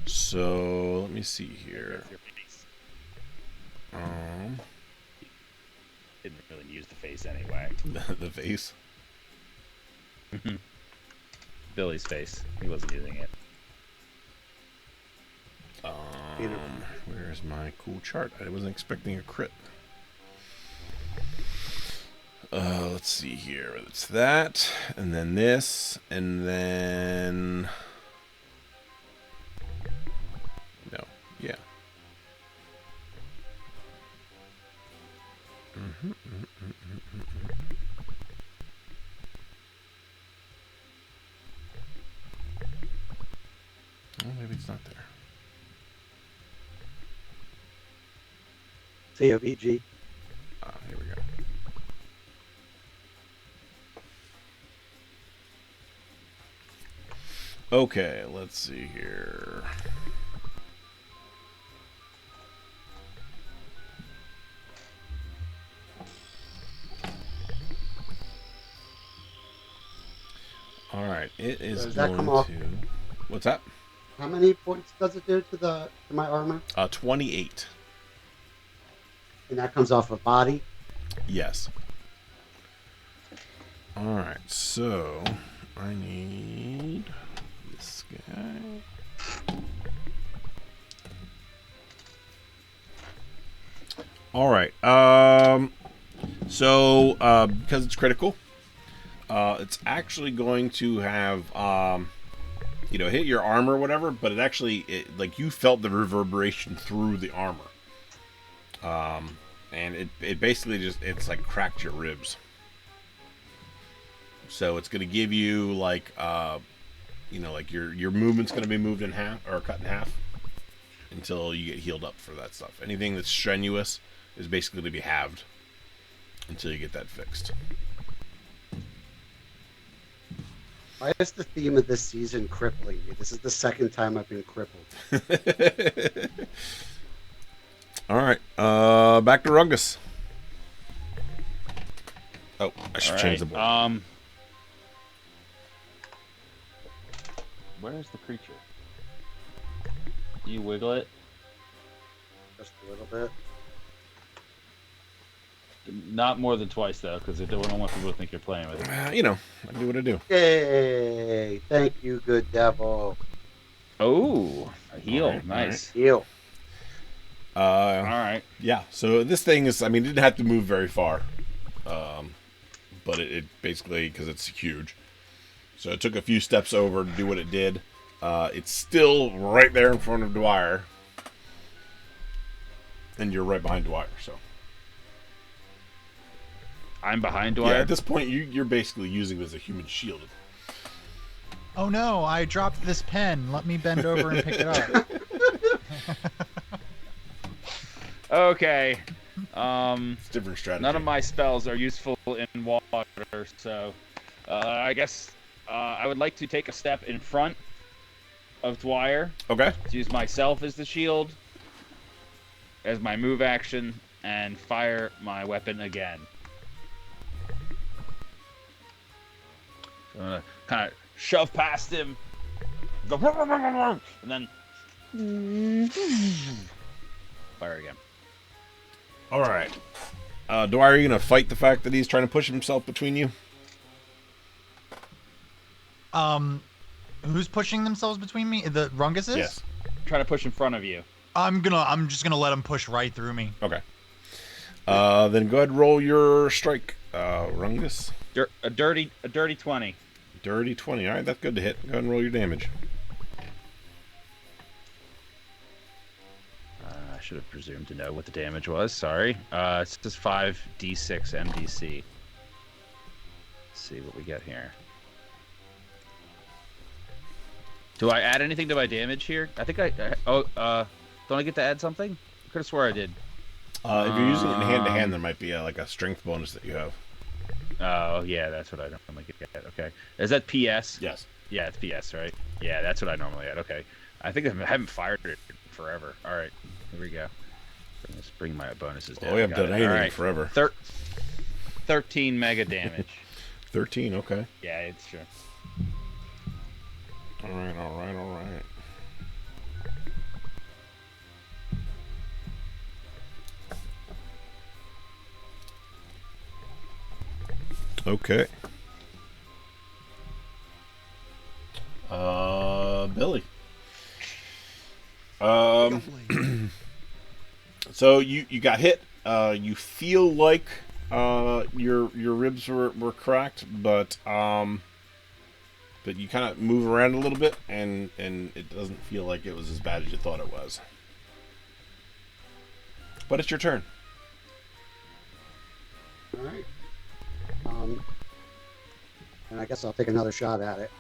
So let me see here. Your face. Didn't really use the face anyway. The face. Billy's face. He wasn't using it. Where's my cool chart? I wasn't expecting a crit. Let's see here. It's that, and then this, and then no, yeah. it's not there. COVG. Here we go. Okay, let's see here. All right, it is Does that going come off? to. What's that? How many points does it do to my armor? 28. And that comes off of body. Yes. All right, so I need this guy. All right. So because it's critical, it's actually going to have hit your armor or whatever, but like you felt the reverberation through the armor. And it basically it's like cracked your ribs. So it's going to give you like like your movement's going to be moved in half or cut in half until you get healed up for that stuff. Anything that's strenuous is basically to be halved until you get that fixed. Why is the theme of this season crippling me? This is the second time I've been crippled. All right, back to Rungus. Oh, I should change the board. Where's the creature? Do you wiggle it? Just a little bit. Not more than twice, though, because I don't want people to think you're playing with it. I do what I do. Yay! Thank you, good devil. Oh, a heal. All right, Nice. Heal. All right. Yeah, so this thing is, it didn't have to move very far. But it basically, because it's huge. So it took a few steps over to do what it did. It's still right there in front of Dwyer. And you're right behind Dwyer, so. I'm behind Dwyer. Yeah, at this point, you're basically using it as a human shield. Oh no, I dropped this pen. Let me bend over and pick it up. Okay. It's a different strategy. None of my spells are useful in water, so I guess I would like to take a step in front of Dwyer. Okay. To use myself as the shield, as my move action, and fire my weapon again. So I'm gonna kind of shove past him, go, and then fire again. All right. Dwyer, are you going to fight the fact that he's trying to push himself between you? Who's pushing themselves between me? The Rungus is? Yes. Try to push in front of you. I'm just gonna let him push right through me. Okay. Then go ahead and roll your strike, Rungus. A dirty 20. Dirty 20. All right, that's good to hit. Go ahead and roll your damage. I should have presumed to know what the damage was. Sorry. It's just 5d6 MDC. Let's see what we get here. Do I add anything to my damage here? I think don't I get to add something? I could have swore I did. If you're using it in hand-to-hand, there might be like a strength bonus that you have. Oh, yeah, that's what I normally get. Okay. Is that PS? Yes. Yeah, it's PS, right? Yeah, that's what I normally add. Okay. I think I haven't fired it forever. All right. Here we go. Let's bring my bonuses down. Oh, we haven't done anything in forever. 13 mega damage. 13, okay. Yeah, it's true. All right. Okay. Billy. So you got hit. You feel like your ribs were cracked, but you kind of move around a little bit, and it doesn't feel like it was as bad as you thought it was. But it's your turn. All right. And I guess I'll take another shot at it.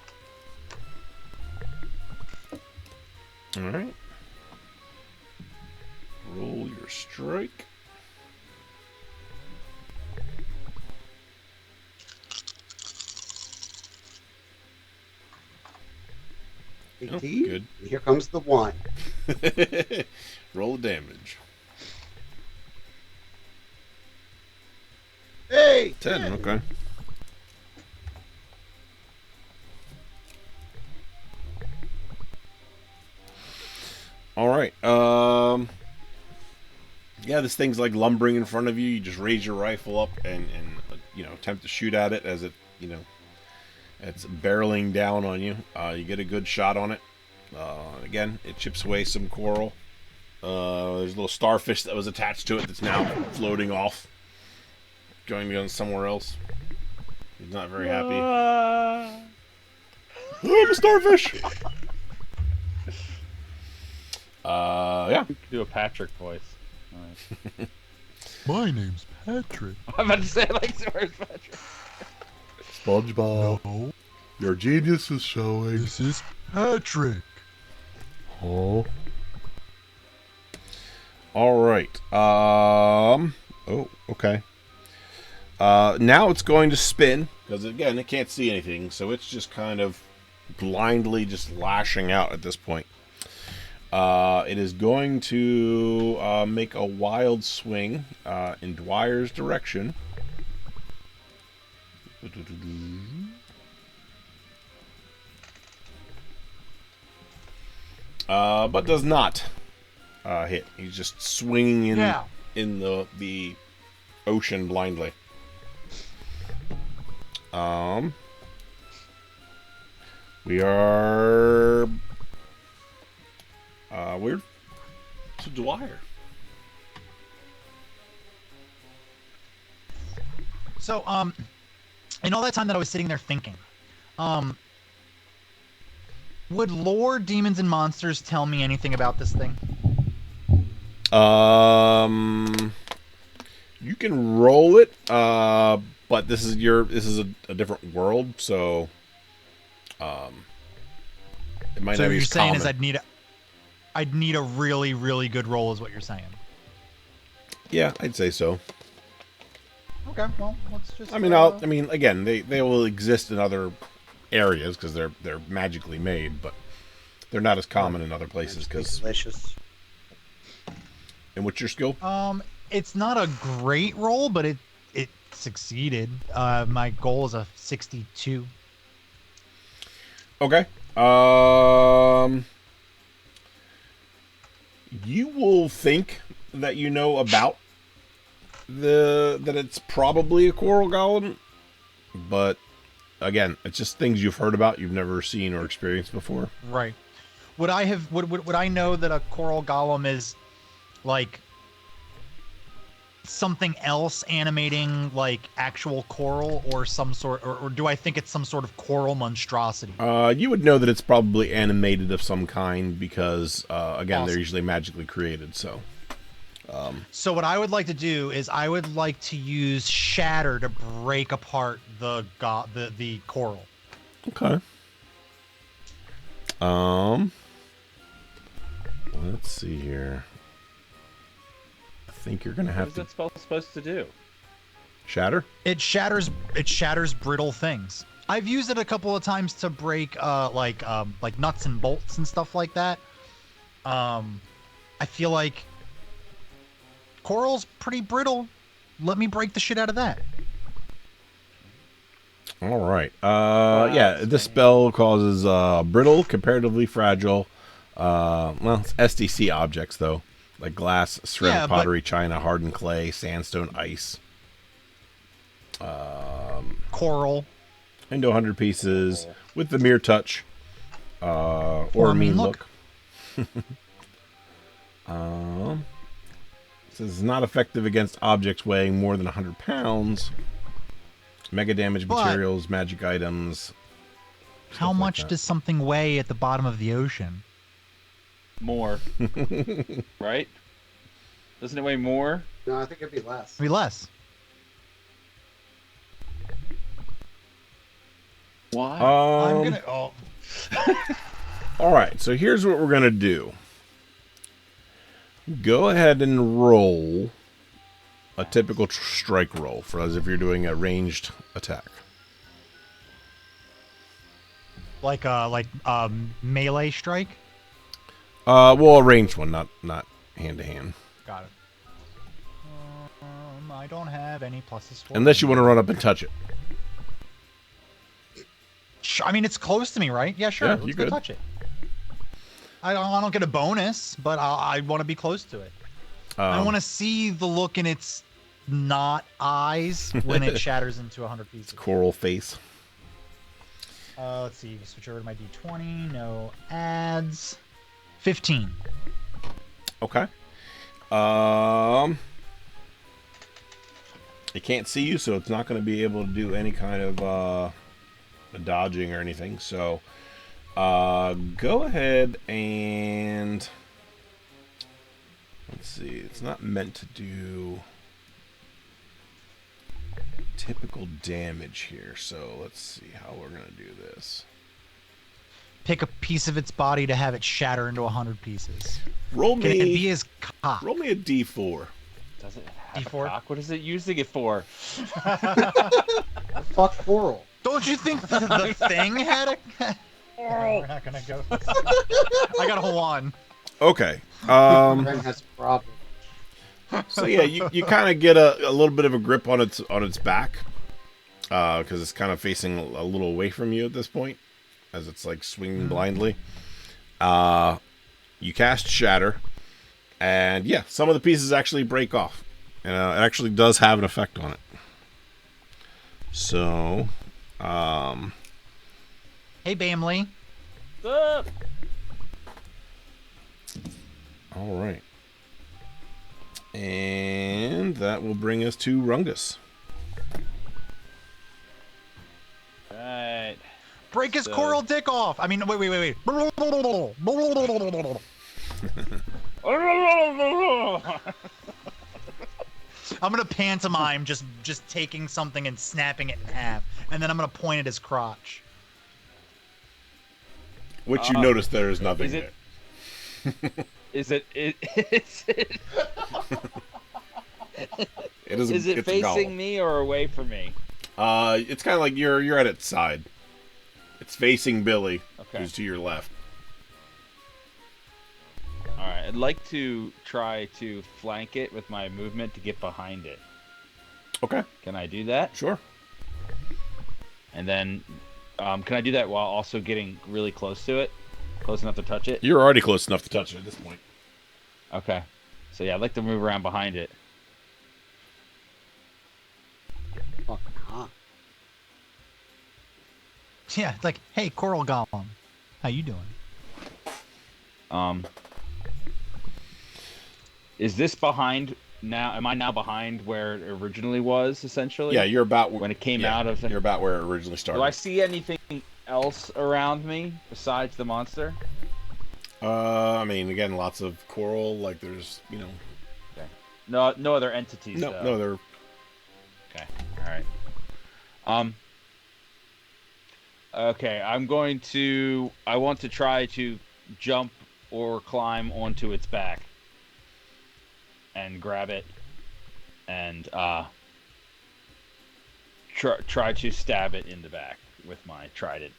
All right. Roll your strike. Oh, 18. good. Here comes the 1. Roll the damage. Hey! 10, okay. All right. Yeah, this thing's like lumbering in front of you. You just raise your rifle up and attempt to shoot at it as it, it's barreling down on you. You get a good shot on it. Again, it chips away some coral. There's a little starfish that was attached to it that's now floating off, going somewhere else. He's not very happy. Oh, I'm a starfish. Yeah. You can do a Patrick voice. Right. My name's Patrick. I'm about to say like where's Patrick? SpongeBob, No, your genius is showing. this is Patrick. Oh. All right. Oh, okay. Now it's going to spin because again it can't see anything, so it's just kind of blindly just lashing out at this point. It is going to make a wild swing in Dwyer's direction. But does not hit. He's just swinging in the ocean blindly. We're to Dwyer. So, in all that time that I was sitting there thinking, would lore, demons, and monsters tell me anything about this thing? You can roll it, but this is a different world, so it might So not what be you're as saying common. is I'd need a really, really good roll, is what you're saying. Yeah, I'd say so. Okay, well, let's just. I mean, again, they will exist in other areas because they're magically made, but they're not as common in other places. Because Delicious. and what's your skill? It's not a great roll, but it succeeded. My goal is a 62. Okay. You will think that you know about that it's probably a coral golem, but again, it's just things you've heard about, you've never seen or experienced before. Right. Would I know that a coral golem is like something else animating like actual coral or some sort, or do I think it's some sort of coral monstrosity? You would know that it's probably animated of some kind because again, they're Awesome. usually magically created, so So what I would like to do is I would like to use shatter to break apart the coral. okay. Let's see here. I think you're gonna What have is to that spell supposed to do? shatter. It shatters brittle things. I've used it a couple of times to break like nuts and bolts and stuff like that. I feel like coral's pretty brittle. Let me break the shit out of that. All right. Yeah, this spell causes brittle, comparatively fragile. It's SDC objects though, like glass, ceramic, Yeah, but- pottery, china, hardened clay, sandstone, ice. Coral. Into 100 pieces with the mere touch, or Or a a mean mean look. look. This is not effective against objects weighing more than 100 pounds. Mega damage But- materials, magic items. How like much that. does something weigh at the bottom of the ocean? More. Right? Doesn't it weigh more? No, I think it'd be less. Maybe less. Why? I'm gonna. Oh. All right, so here's what we're going to do. Go ahead and roll a typical strike roll for as if you're doing a ranged attack. Like melee strike. Well, a ranged one, not hand to hand. Got it. I don't have any pluses for Unless you want to run up and touch it. I mean, it's close to me, right? Yeah, sure. Yeah, Let's you go good. touch it. I don't get a bonus, but I want to be close to it. I want to see the look in its not eyes when it shatters into 100 pieces. Coral face. Let's see. Switch over to my D20. No ads. 15. Okay. It can't see you, so it's not going to be able to do any kind of dodging or anything. So go ahead and let's see. It's not meant to do typical damage here. So let's see how we're going to do this. Pick a piece of its body to have it shatter into 100 pieces. Roll Can it me. be his cock? Roll me a D4. Does it have D4? a cock? What is it using it for? Fuck Coral. Don't you think the thing had a... We're not gonna go. I got a 1. Okay. Ren has a problem. So yeah, you kind of get a little bit of a grip on its back, because it's kind of facing a little away from you at this point, as it's like swinging blindly. You cast Shatter, and yeah, some of the pieces actually break off, and it actually does have an effect on it. So, Hey, Bamley. Up. all right, and that will bring us to Rungus. Right. Break his So- coral dick off. I mean, wait. I'm gonna pantomime just taking something and snapping it in half, and then I'm gonna point at his crotch. Which you notice there is nothing is there. it- Is it? Is it? It is. Is it it's a golem. facing me or away from me? It's kind of like you're at its side. It's facing Billy, Okay. who's to your left. All right. I'd like to try to flank it with my movement to get behind it. Okay, Can I do that? sure. And then, can I do that while also getting really close to it? Close enough to touch it? You're already close enough to touch it at this point. Okay. So yeah, I'd like to move around behind it. Fucking hot. Yeah, it's like, hey, coral golem, how you doing? Is this behind now? Am I now behind where it originally was, essentially? Yeah, you're about When it came out of the... You're about where it originally started. Do I see anything else around me besides the monster? I mean, again, lots of coral. Like there's, No other entities. no, though. no, they're Okay. All right. Okay, I want to try to jump or climb onto its back and grab it and try to stab it in the back with my trident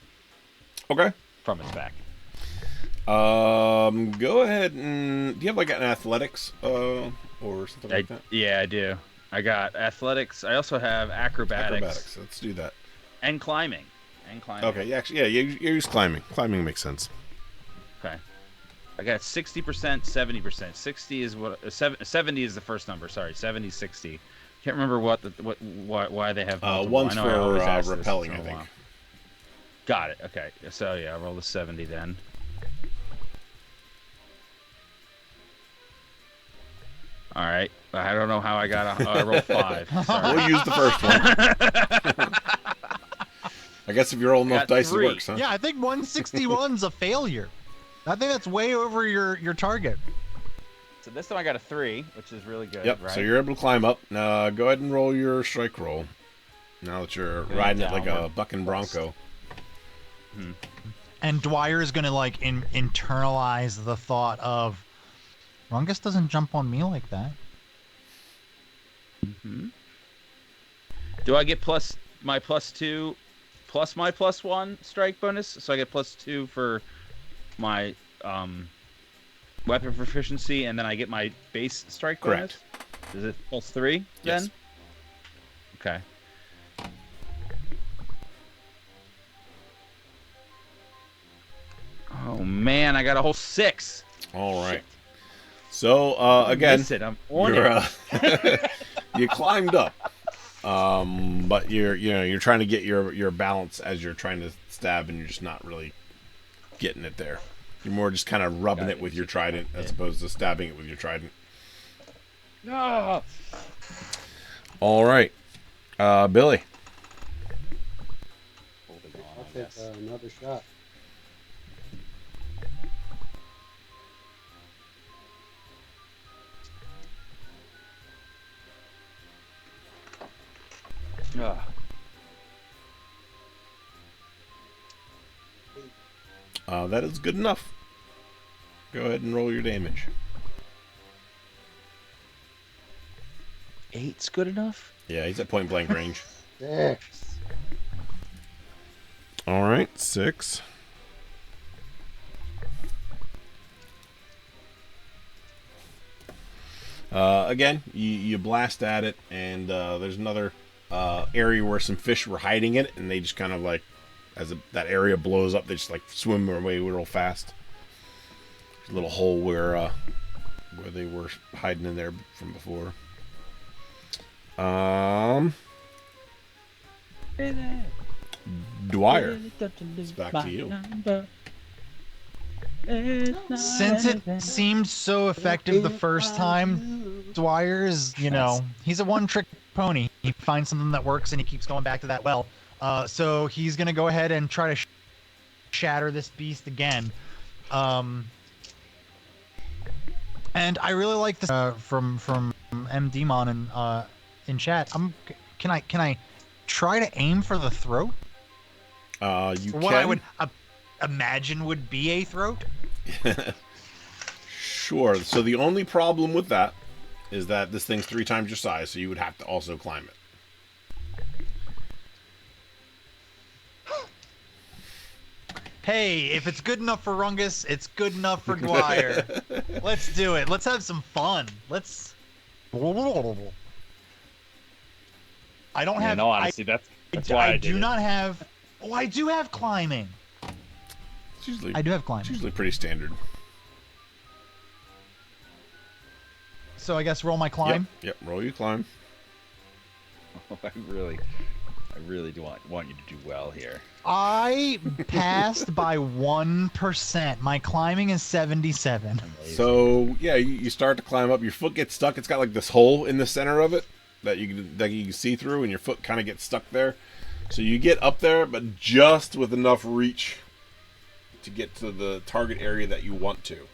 okay. from its back. Go ahead and do you have like an athletics, or something like that? Yeah, I do. I got athletics. I also have acrobatics. Let's do that. And climbing. Okay. Yeah. Actually, yeah. You use climbing. Climbing makes sense. Okay. I got 60%, 70%. 60 is what 70 is the first number. Sorry, 70, 60. Can't remember why they have multiple. One's I know I always for ask this repelling, once I in a think. while. Got it. Okay. So yeah, I roll the 70 then. All right. I don't know how I got I rolled 5. Sorry. We'll use the first one. I guess if you're old enough Got dice, 3. it works, huh? Yeah, I think 161's a failure. I think that's way over your target. So this time I got a 3, which is really good. Yep. Right? So you're able to climb up. Now go ahead and roll your strike roll. Now that you're riding it like a downward bucking bronco. And Dwyer's gonna like internalize the thought of Rungus doesn't jump on me like that. Do I get my +2 plus my +1 strike bonus? So I get +2 for my weapon proficiency, and then I get my base strike bonus? Correct. Is it +3 then? Yes. Okay. Oh man, I got a whole 6. All right. So again, Miss it. I'm on you're, it. you climbed up, but you're trying to get your balance as you're trying to stab, and you're just not really getting it there. You're more just kind of rubbing it with your trident as opposed to stabbing it with your trident. Ah! All right, Billy. Holding on, I'll I take guess. another shot. Ah. That is good enough. Go ahead and roll your damage. 8's good enough? Yeah, he's at point blank range. 6. All right, 6. Again, you blast at it, and there's another area where some fish were hiding in it, and they just kind of like, as that area blows up, they just like swim away real fast. There's a little hole where they were hiding in there from before. Dwyer, it's back to you. Since it seemed so effective the first time, Dwyer's, he's a one-trick pony. He finds something that works and he keeps going back to that well. So he's gonna go ahead and try to shatter this beast again. And I really like this from M Demon in chat. Can I try to aim for the throat? You What can. I would imagine would be a throat. Sure. So the only problem with that is that this thing's 3 times your size, so you would have to also climb it. Hey, if it's good enough for Rungus, it's good enough for Dwyer. Let's do it. Let's have some fun. Let's. I don't have. No, honestly, that's why I did do it. not have. Oh, I do have climbing. It's usually, I do have it's climbing. usually pretty standard. So I guess roll my climb. Yep. Roll your climb. I really do want you to do well here. I passed by 1%. My climbing is 77. So yeah, you start to climb up. Your foot gets stuck. It's got like this hole in the center of it that you can see through, and your foot kind of gets stuck there. So you get up there, but just with enough reach to get to the target area that you want to.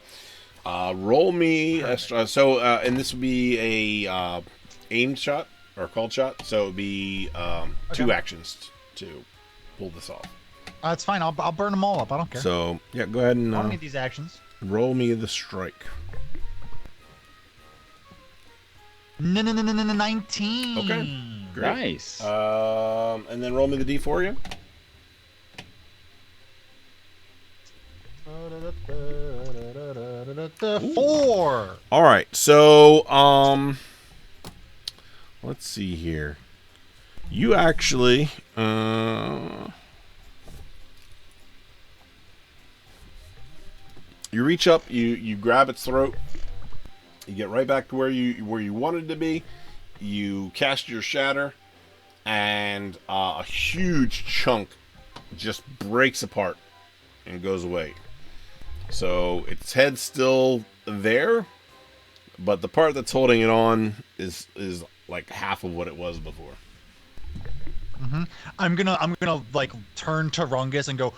Roll me. And this would be a aimed shot or called shot. So it would be 2 actions to pull this off. It's fine. I'll burn them all up. I don't care. So yeah, go ahead and I don't need these actions. roll me the strike. 19. Okay. Great. Nice. And then roll me the D4 again. Four. All right. So let's see here. You actually you reach up, you grab its throat. You get right back to where you wanted to be. You cast your shatter, and a huge chunk just breaks apart and goes away. So its head's still there, but the part that's holding it on is like half of what it was before. Mm-hmm. I'm gonna like turn to Rungus and go.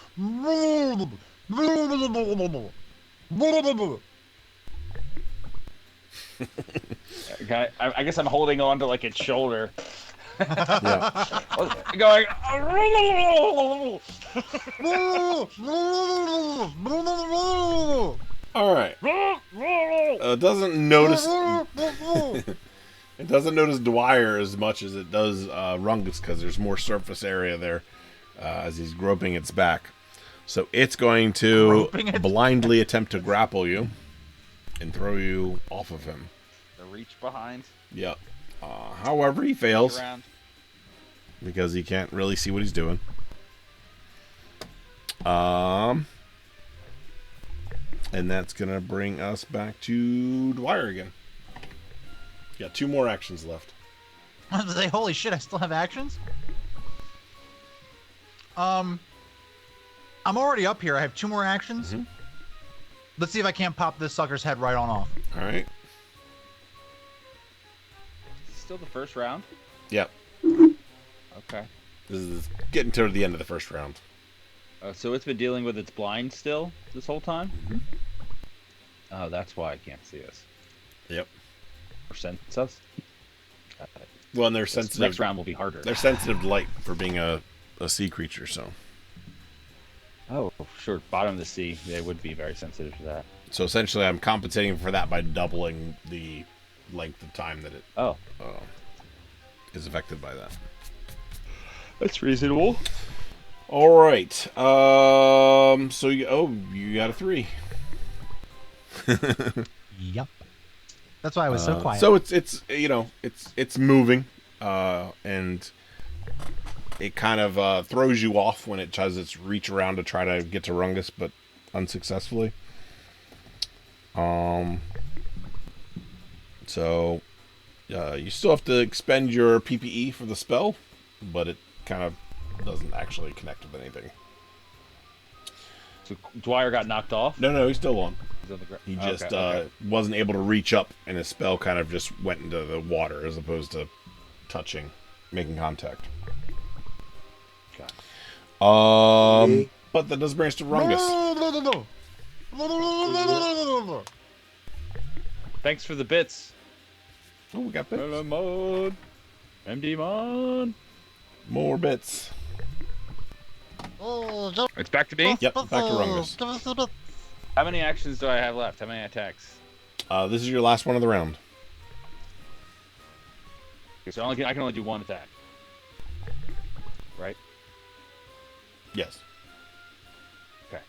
I guess I'm holding on to like its shoulder. Yeah. Going. All right. It doesn't notice. It doesn't notice Dwyer as much as it does Rungus because there's more surface area there as he's groping its back. So it's going to blindly attempt to grapple you and throw you off of him. The reach behind. Yep. However, he fails Around. because he can't really see what he's doing. And that's going to bring us back to Dwyer again. Got 2 more actions left. Holy shit, I still have actions? I'm already up here. I have 2 more actions. Mm-hmm. Let's see if I can't pop this sucker's head right on off. All right. Still the first round. Yep. Okay. This is getting toward the end of the first round. So it's been dealing with its blind still this whole time? Mhm. Oh, that's why I can't see us. Yep. Or sense us? Well, and they're This sensitive. next round will be harder. They're sensitive to light for being a sea creature, so. Oh, sure. Bottom of the sea. They would be very sensitive to that. So essentially, I'm compensating for that by doubling the length of time that it Oh. is affected by that. That's reasonable. All right. So you got a 3. Yep. That's why I was so quiet. So it's moving, and it kind of throws you off when it tries its reach around to try to get to Rungus, but unsuccessfully. So you still have to expend your PPE for the spell, but it kind of doesn't actually connect with anything. So Dwyer got knocked off? No, he's still on. He's on the ground. He just Okay. wasn't able to reach up, and his spell kind of just went into the water as opposed to touching, making contact. Okay. But that does bring us to Rungus. Thanks for the bits. Oh, we got bits. Mon. MD Mon. More bits. It's back to me? Yep, back to Rungus. How many actions do I have left? How many attacks? This is your last one of the round. Okay, so I can only do 1 attack. Right? Yes. Okay.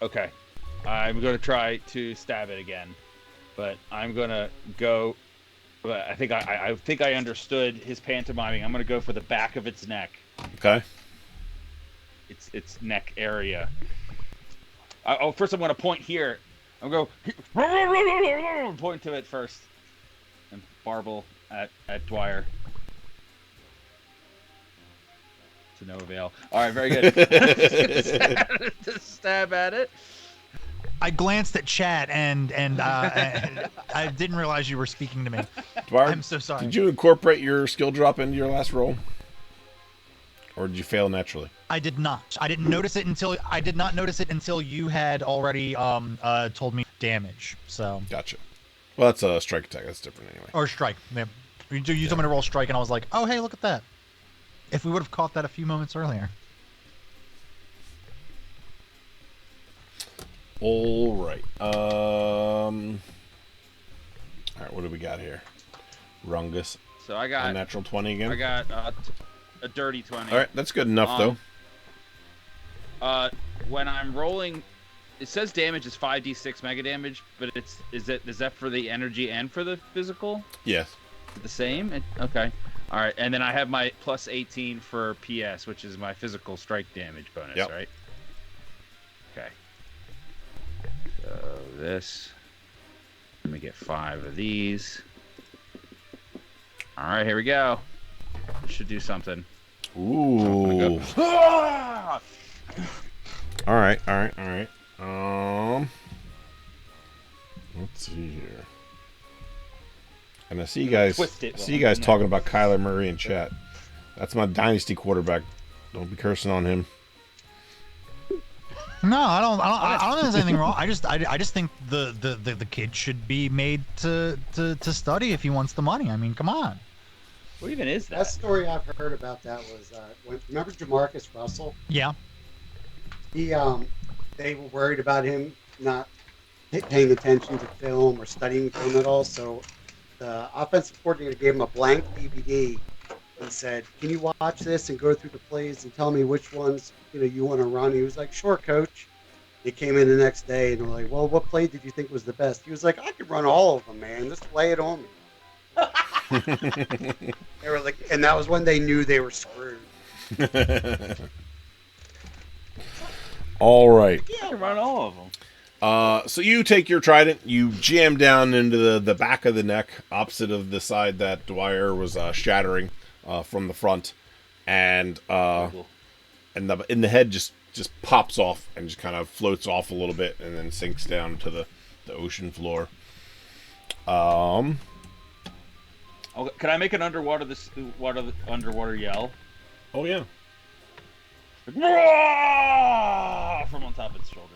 Okay. I'm going to try to stab it again, but I'm going to go. I think I understood his pantomiming. I'm going to go for the back of its neck. Okay. Its neck area. First I'm going to point here. I'm going to point to it first, and barble at Dwyer. To no avail. All right, very good. To stab at it. I glanced at chat and I didn't realize you were speaking to me. Dwyer, I'm so sorry. did you incorporate your skill drop into your last roll? Or did you fail naturally? I did not. I did not notice it until you had already told me damage. So Gotcha. Well, that's a strike attack. That's different anyway. or strike. Yeah. You told me to roll strike, and I was like, oh hey, look at that. If we would have caught that a few moments earlier. All right. All right. What do we got here? Rungus. So I A got natural 20 again. I got a dirty 20. All right. That's good enough, though. When I'm rolling, it says damage is 5d6 mega damage, but is that for the energy and for the physical? Yes. Is it the same? Okay. All right, and then I have my plus 18 for PS, which is my physical strike damage bonus, Yep. right? Okay. So this. Let me get 5 of these. All right, here we go. This should do something. Ooh. Ah! All right. Let's see here. And I see you guys. Twist it See you guys talking about Kyler Murray in chat. That's my dynasty quarterback. Don't be cursing on him. No, I don't think there's anything wrong. I just think the kid should be made to study if he wants the money. I mean, come on. What even is The that? best story I've heard about that was remember Jamarcus Russell? Yeah. He they were worried about him not paying attention to film or studying film at all. So the offensive coordinator gave him a blank DVD and said, "Can you watch this and go through the plays and tell me which ones you want to run?" He was like, "Sure, coach." He came in the next day and were like, "Well, what play did you think was the best?" He was like, "I could run all of them, man. Just lay it on me." They were like, and that was when they knew they were screwed. All right. I can run all of them. So you take your trident, you jam down into the back of the neck, opposite of the side that Dwyer was shattering from the front, and in the head just pops off and just kind of floats off a little bit and then sinks down to the ocean floor. Oh, can I make an underwater yell? Oh yeah. From on top of its shoulders.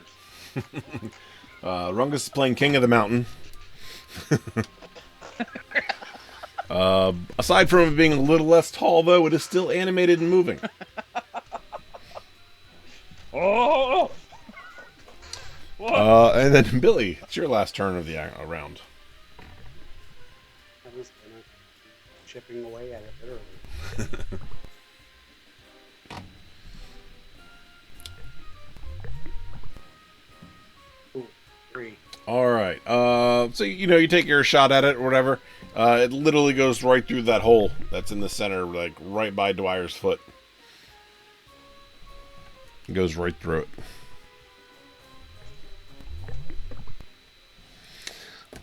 Rungus is playing King of the Mountain. Aside from it being a little less tall, though, it is still animated and moving. Oh! And then Billy, it's your last turn of the round. I was kind of chipping away at it literally. Ooh, 3. All right. So you take your shot at it or whatever. It literally goes right through that hole that's in the center, like right by Dwyer's foot. It goes right through it.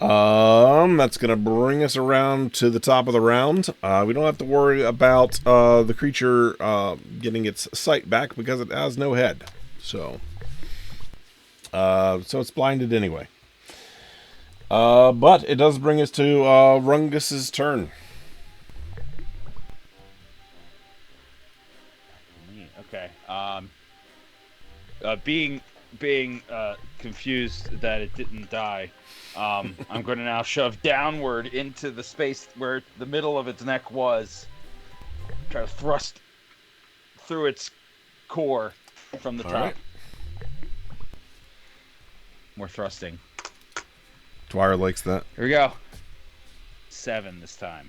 That's gonna bring us around to the top of the round. We don't have to worry about the creature getting its sight back because it has no head. So it's blinded anyway. But it does bring us to Rungus's turn. Okay. Being confused that it didn't die, I'm going to now shove downward into the space where the middle of its neck was. Try to thrust through its core from the All top. right. More thrusting. Dwyer likes that. Here we go. 7 this time.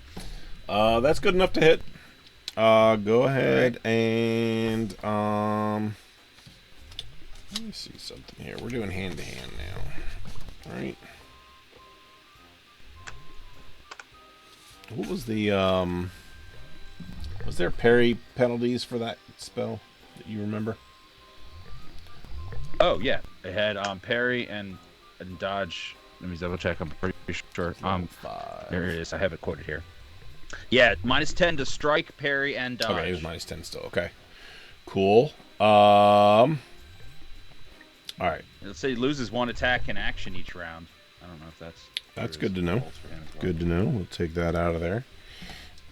That's good enough to hit. Go ahead and let me see something here. We're doing hand to hand now. All right. What was the was there parry penalties for that spell that you remember? Oh yeah, it had parry and dodge. Let me double check. I'm pretty sure. There it is. I have it quoted here. Yeah, -10 to strike, parry, and dodge. Okay, it was -10 still. Okay, cool. All right. Let's say he loses 1 attack in action each round. I don't know if That's good to know. falls for him as well. Good to know. We'll take that out of there.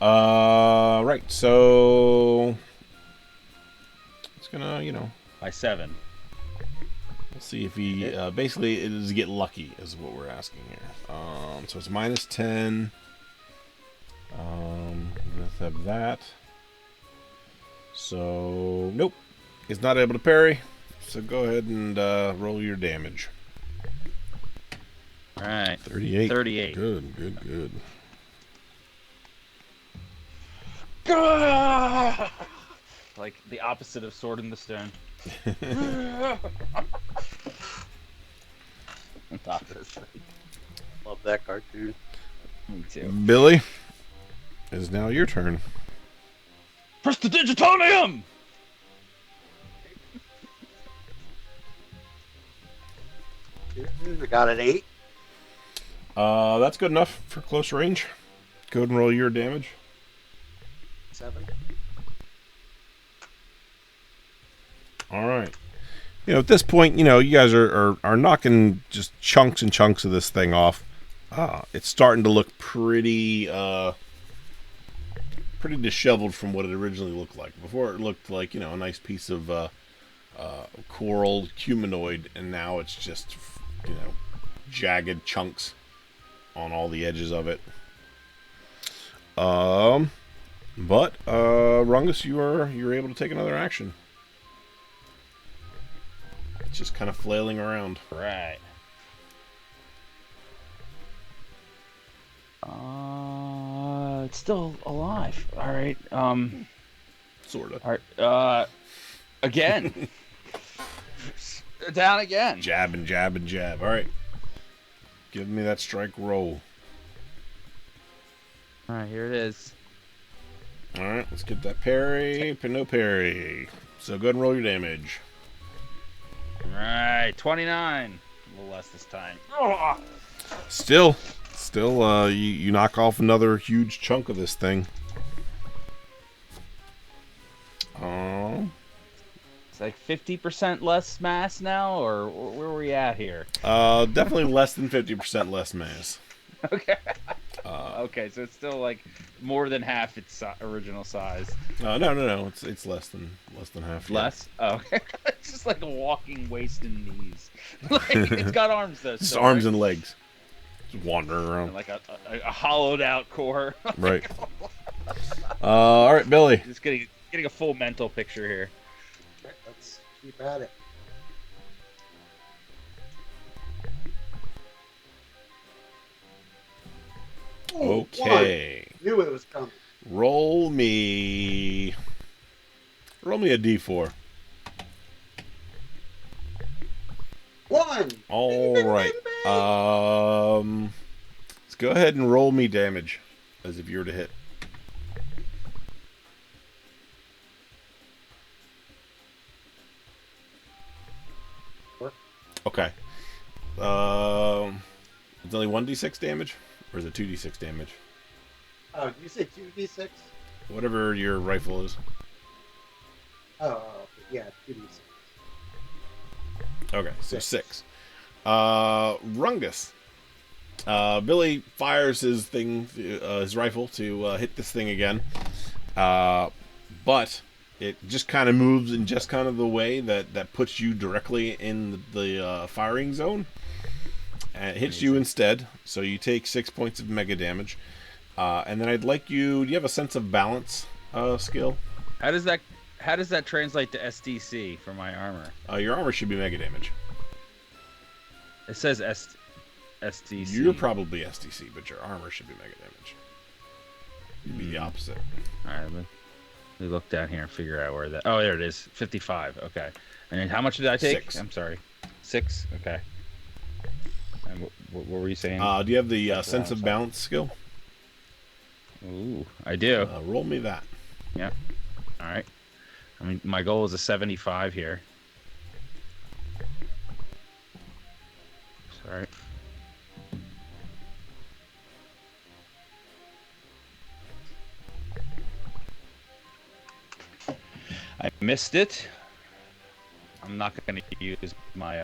Right. So it's gonna, By 7. we'll see if he basically it is get lucky is what we're asking here. So it's -10. Let's have that. So nope, he's not able to parry. So go ahead and roll your damage. All right. 38. 38. Good. Like the opposite of Sword in the Stone. On top of this thing. Love that cartoon. Me too. Billy, it is now your turn. Press the digitonium! I got an 8. That's good enough for close range. Go ahead and roll your damage. 7. All right. At this point, you guys are knocking just chunks and chunks of this thing off. It's starting to look pretty disheveled from what it originally looked like. Before it looked like, a nice piece of coral humanoid, and now it's just, jagged chunks on all the edges of it. But Rungus, you're able to take another action. It's just kind of flailing around. Right. It's still alive. All right. Sorta. All right. Again. Down again. Jab and jab and jab. All right. Give me that strike roll. All right, here it is. All right, let's get that parry. No parry. So go ahead and roll your damage. All right, 29. A little less this time. Still, you knock off another huge chunk of this thing. It's like 50% less mass now, or where are we at here? Definitely less than 50% less mass. Okay. Okay, so it's still like more than half its original size. No. It's less than half. Less? Oh, okay. It's just like a walking waist and knees. Like, it's got arms though. Just still, arms right? and legs. Just wandering around. Like a hollowed out core. Right. All right, Billy. Just getting a full mental picture here. Okay, let's keep at it. Okay. Knew it was coming. Roll me a d4. 1. All right. Let's go ahead and roll me damage as if you were to hit. Okay. It's only 1d6 damage, or is it 2d6 damage? Oh, did you say 2d6? Whatever your rifle is. Oh, yeah, 2d6. Okay, so 6. Rungus. Billy fires his rifle to hit this thing again. But it just kind of moves in just kind of the way that puts you directly in the firing zone. And it hits you instead, so you take 6 points of mega damage. And then I'd like you... Do you have a sense of balance skill? How does that translate to SDC for my armor? Your armor should be mega damage. It says SDC. You're probably SDC, but your armor should be mega damage. It'd be the opposite. All right, let me look down here and figure out where that... Oh, there it is. 55. Okay. And then how much did I take? 6. I'm sorry. 6? Okay. And what were you saying? Do you have the sense of balance skill? Ooh, I do. Roll me that. Yeah. All right. I mean, my goal is a 75 here. Sorry. I missed it. I'm not going to use my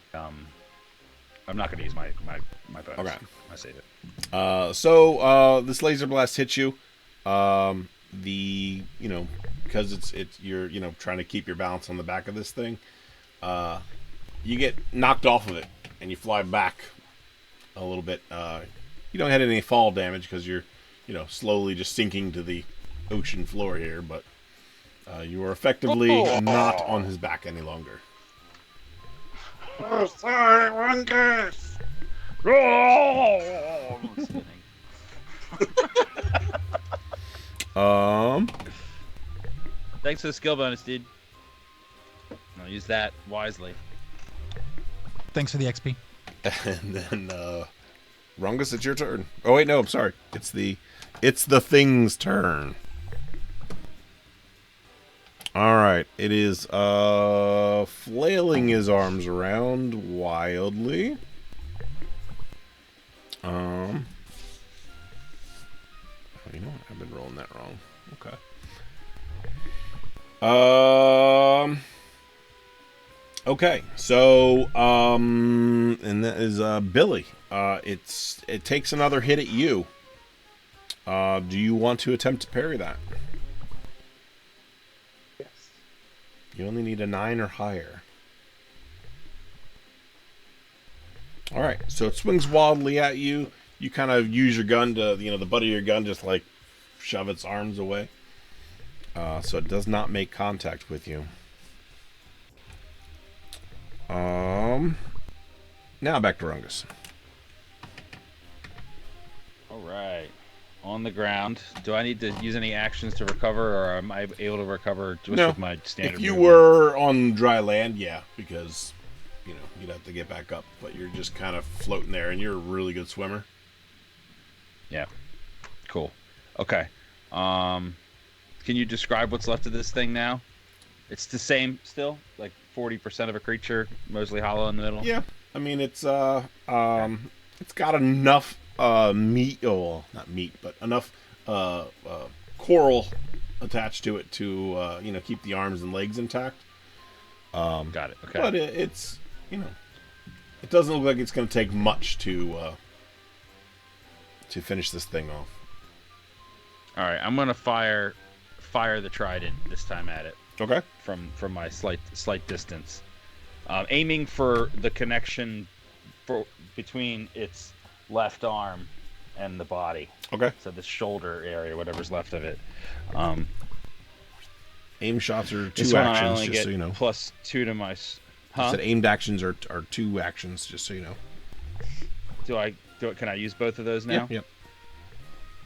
I'm not going to use my bonus. Okay. I save it. So this laser blast hits you. Because you're trying to keep your balance on the back of this thing. You get knocked off of it and you fly back a little bit. You don't have any fall damage because you're slowly just sinking to the ocean floor here, but you are effectively not on his back any longer. Oh, sorry, Rungus! Thanks for the skill bonus, dude. I'll use that wisely. Thanks for the XP. And then Rungus, it's your turn. Oh wait, no, I'm sorry. It's the thing's turn. All right, it is flailing his arms around wildly. You know what? I've been rolling that wrong. Okay. Okay, so and that is Billy. It takes another hit at you. Do you want to attempt to parry that? Yes. You only need a 9 or higher. All right, so it swings wildly at you. You kind of use your gun to, the butt of your gun, just like shove its arms away. So it does not make contact with you. Now back to Rungus. All right. On the ground. Do I need to use any actions to recover, or am I able to recover just No. with my standard If you movement? were on dry land, yeah, because you'd have to get back up. But you're just kind of floating there, and you're a really good swimmer. Yeah. Cool. Okay. Can you describe what's left of this thing now? It's the same still, like 40% of a creature, mostly hollow in the middle. Yeah, I mean it's got enough meat, well, not meat, but enough coral attached to it to keep the arms and legs intact. Got it. Okay. But it's it doesn't look like it's going to take much to finish this thing off. All right, I'm gonna fire the trident this time at it Okay. from my slight distance, aiming for the connection between its left arm and the body. Okay. So the shoulder area, whatever's left of it. Aim shots are This two one I actions, only just get so you know. +2 to my. I said aimed actions are two actions, just so you know. Do I do it? Can I use both of those now? Yep.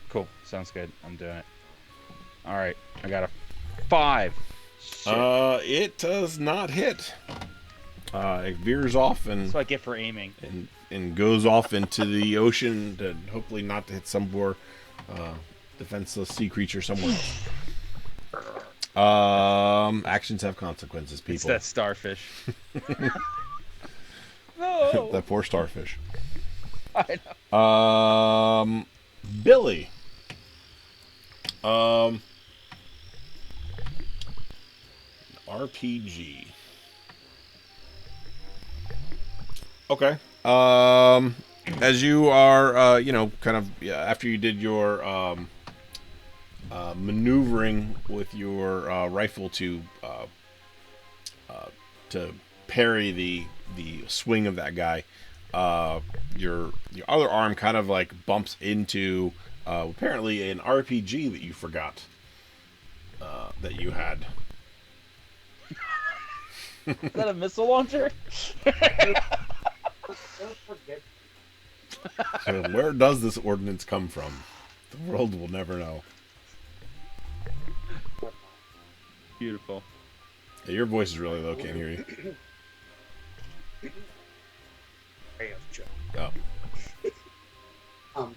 Cool. Sounds good. I'm doing it. All right. I got a 5. Shit. It does not hit. It veers off That's what I get for aiming. and goes off into the ocean to hopefully not to hit some more defenseless sea creature somewhere else. Actions have consequences, people. It's that starfish. No. That poor starfish. I know. Billy. RPG. Okay. As you are, kind of after you did your maneuvering with your rifle to parry the swing of that guy, your other arm kind of like bumps into apparently an RPG that you forgot that you had. Is that a missile launcher? Don't forget. So where does this ordnance come from? The world will never know. Beautiful. Yeah, your voice is really low. Can't hear you. Oh. All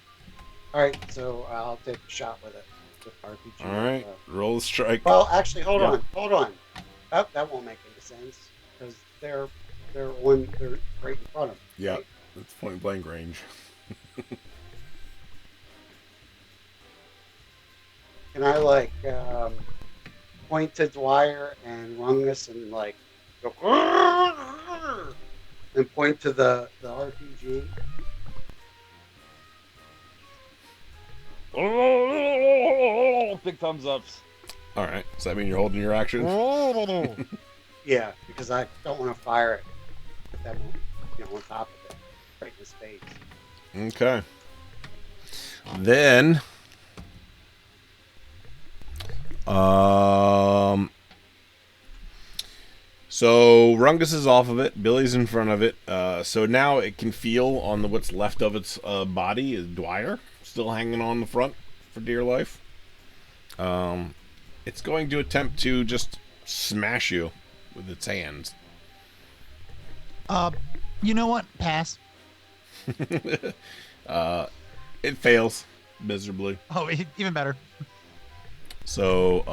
right, so I'll take a shot with it. With RPG. All right. Roll a strike. Well, actually, hold Yeah. on. That won't make any sense because they're right in front of me. Yeah. Right? It's point blank range. Can I point to Dwyer and Rungus and go and point to the RPG? Big thumbs ups. All right. Does that mean you're holding your action? Yeah, because I don't want to fire it with them, on top of it, right in his face. Okay. Then, so Rungus is off of it. Billy's in front of it. So now it can feel on what's left of its body is Dwyer still hanging on the front for dear life. It's going to attempt to just smash you with its hands. You know what? Pass. It fails miserably. Oh, even better. So,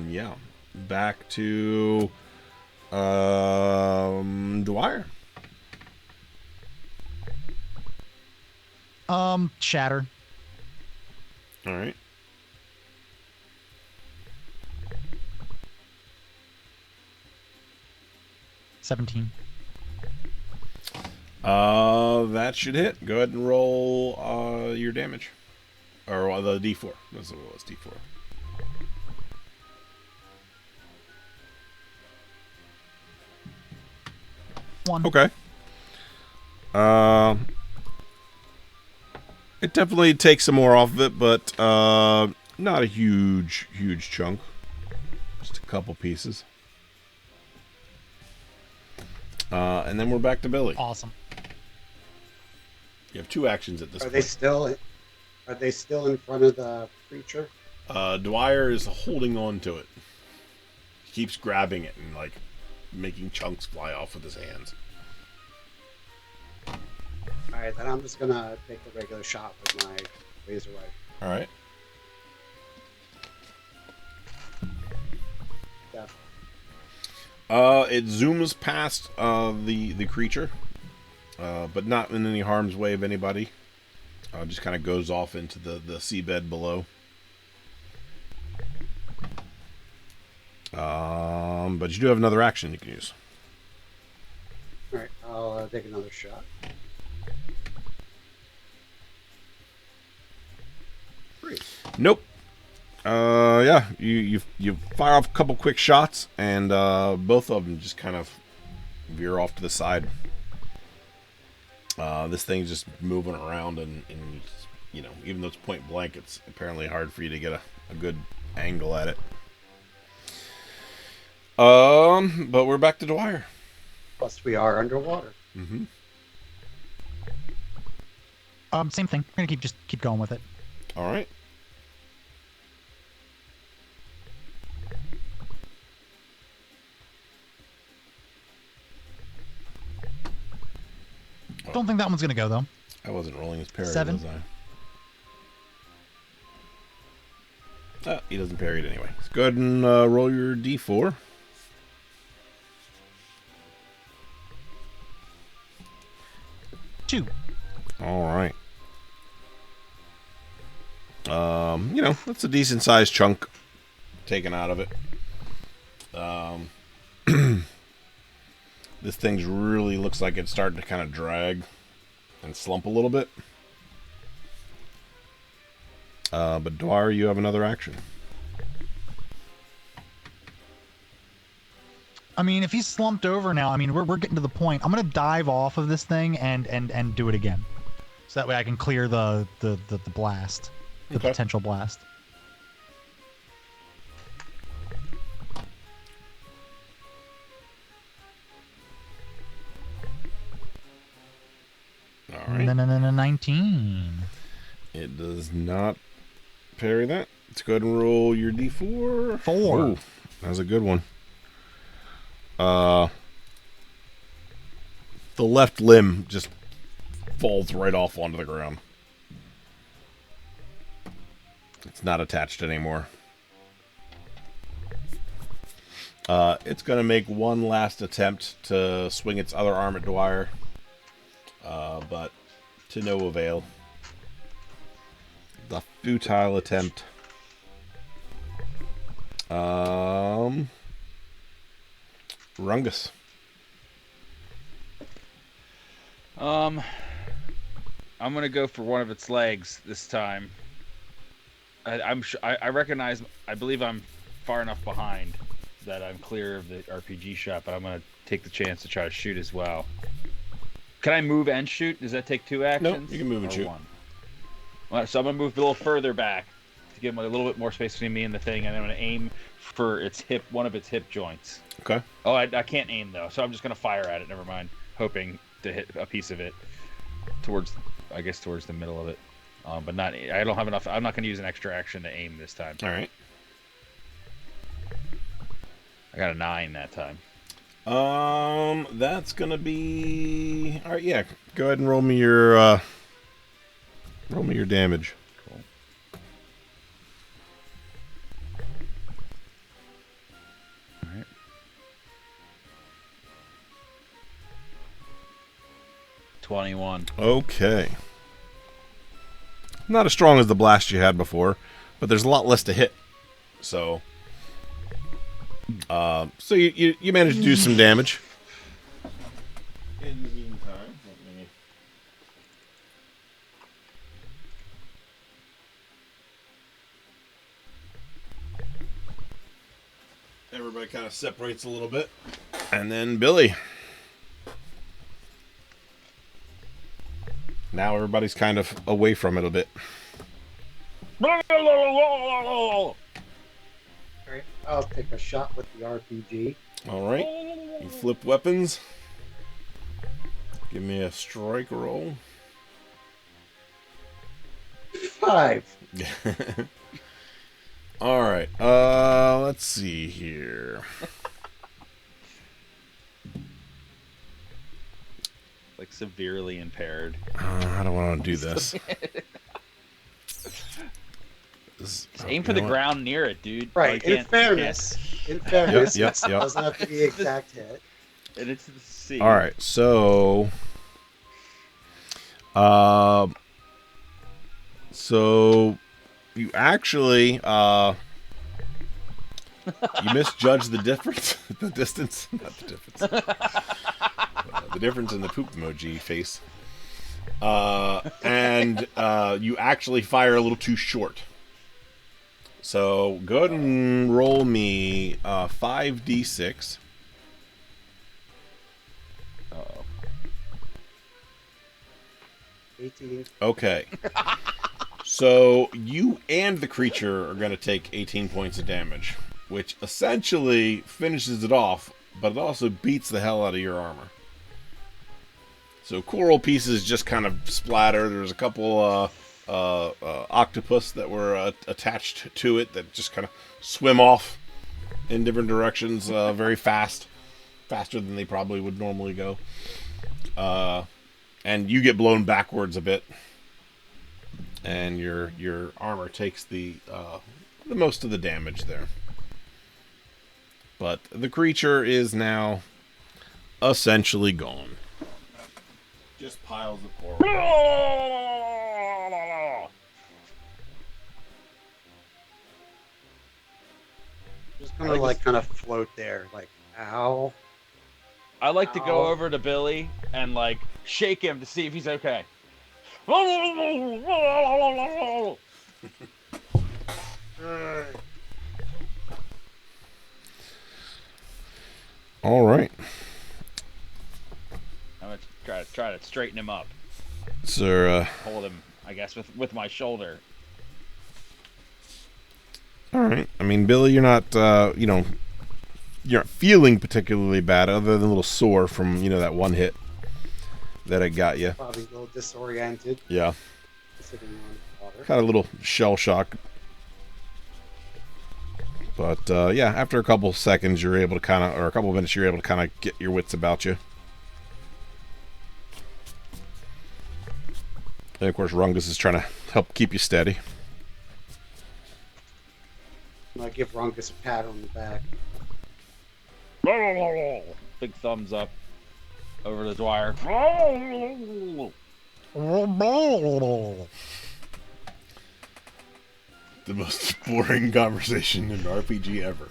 yeah. Back to Dwyer. Shatter. All right. $17. That should hit. Go ahead and roll your damage. Or the D4. That's what it was, D4. One. Okay. It definitely takes some more off of it, but not a huge chunk. Just a couple pieces. And then we're back to Billy. Awesome. You have 2 actions at this point. Are they still in front of the creature? Dwyer is holding on to it. He keeps grabbing it and like making chunks fly off with his hands. All right, then I'm just gonna take a regular shot with my laser rifle. All right. Yeah. It zooms past the creature, but not in any harm's way of anybody. Just kind of goes off into the seabed below. But you do have another action you can use. All right, I'll take another shot. Nope. Yeah, you fire off a couple quick shots, and both of them just kind of veer off to the side. This thing's just moving around, and you know, even though it's point blank, it's apparently hard for you to get a good angle at it. But we're back to Dwyer. Plus, we are underwater. Mm-hmm. Same thing. We're gonna keep going with it. All right. Don't think that one's gonna go though. I wasn't rolling his parry, 7. was I? He doesn't parry it anyway. Let's go ahead and roll your d4. Two. All right. You know, that's a decent sized chunk taken out of it. This thing's really looks like it's starting to kind of drag and slump a little bit. But Dwyer, you have another action. I mean, if he's slumped over now, I mean, we're getting to the point. I'm gonna dive off of this thing and do it again, so that way I can clear the blast, the Okay. potential blast. All right. 19. It does not parry that. Let's go ahead and roll your d4. 4. Oh, that was a good one. The left limb just falls right off onto the ground. It's not attached anymore. It's going to make one last attempt to swing its other arm at Dwyer, but to no avail. The futile attempt. Rungus. I'm gonna go for one of its legs this time. I recognize. I believe I'm far enough behind that I'm clear of the RPG shot, but I'm gonna take the chance to try to shoot as well. Can I move and shoot? Does that take 2 actions? Nope, you can move and or shoot. 1? All right, so I'm gonna move a little further back to give him a little bit more space between me and the thing, and I'm gonna aim for its hip, one of its hip joints. Okay. Oh, I can't aim though, so I'm just gonna fire at it. Never mind, hoping to hit a piece of it towards the middle of it. But not. I don't have enough. I'm not gonna use an extra action to aim this time. All right. I got a 9 that time. That's gonna be all right. Yeah, go ahead and roll me your damage. Cool. All right. $21. Okay. Not as strong as the blast you had before, but there's a lot less to hit. So, so you managed to do some damage. In the meantime, let me. Everybody kind of separates a little bit, and then Billy. Now everybody's kind of away from it a bit. All right, I'll take a shot with the RPG. All right. You flip weapons. Give me a strike roll. 5. All right. Let's see here. Like severely impaired. I don't want to do this. Just aim for the ground near it, dude. Right. You In fairness, it doesn't have to be exact hit. And it's the sea. All right. So, you actually you misjudged the difference, the distance, not the difference, the difference in the poop emoji face, and you actually fire a little too short. So go ahead and roll me 5d6. Uh-oh. 18. Okay. So you and the creature are going to take 18 points of damage, which essentially finishes it off, but it also beats the hell out of your armor. So coral pieces just kind of splatter. There's a couple octopus that were attached to it that just kind of swim off in different directions very fast, faster than they probably would normally go. And you get blown backwards a bit, and your armor takes the most of the damage there. But the creature is now essentially gone. Just piles of coral. Just gonna kind of float there, like, ow. I like to go Ow. over to Billy and like shake him to see if he's okay. All right. I'm gonna try to straighten him up. So, Hold him, I guess, with my shoulder. all right. I mean, Billy, you're not, you're not feeling particularly bad, other than a little sore from, that one hit that it got you. Probably a little disoriented, Yeah. sitting on water. Kind of a little shell shock. But, yeah, after a couple seconds, you're able to or a couple minutes, you're able to get your wits about you. And, of course, Rungus is trying to help keep you steady. I give Rungus a pat on the back. Big thumbs up over to Dwyer. The most boring conversation in RPG ever.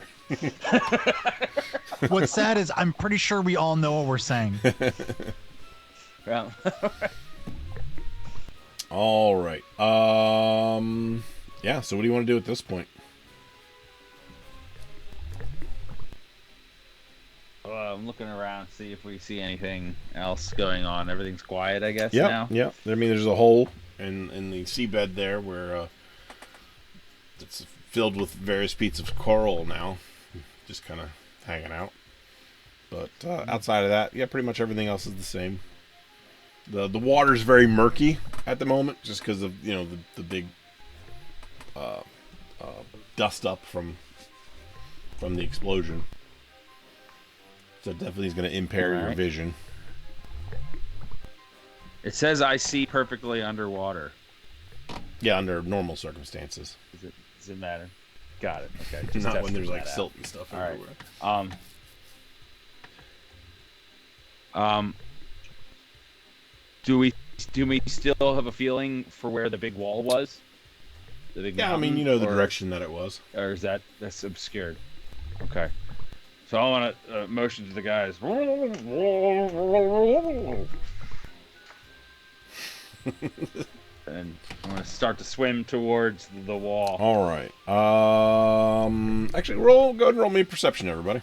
What's sad is I'm pretty sure we all know what we're saying. Well, All right. Yeah, so what do you want to do at this point? I'm looking around to see if we see anything else going on. Everything's quiet, I guess, Yeah, now. yeah. I mean, there's a hole in the seabed there where it's filled with various pieces of coral now, just kind of hanging out. But outside of that, yeah, pretty much everything else is the same. The water's very murky at the moment, just because of the big dust up from the explosion. So it definitely is going to impair your Alright. vision. It says I see perfectly underwater. Yeah, under normal circumstances. Does it matter? Got it. Okay. Just Not when testing there's like that out. silt and stuff All right. everywhere. Do we still have a feeling for where the big wall was? The big Yeah, I mean, mountain, you know the or- direction that it was. Or is that's obscured? Okay. So I want to motion to the guys. And I'm going to start to swim towards the wall. All right. Actually, go ahead and roll me perception, everybody.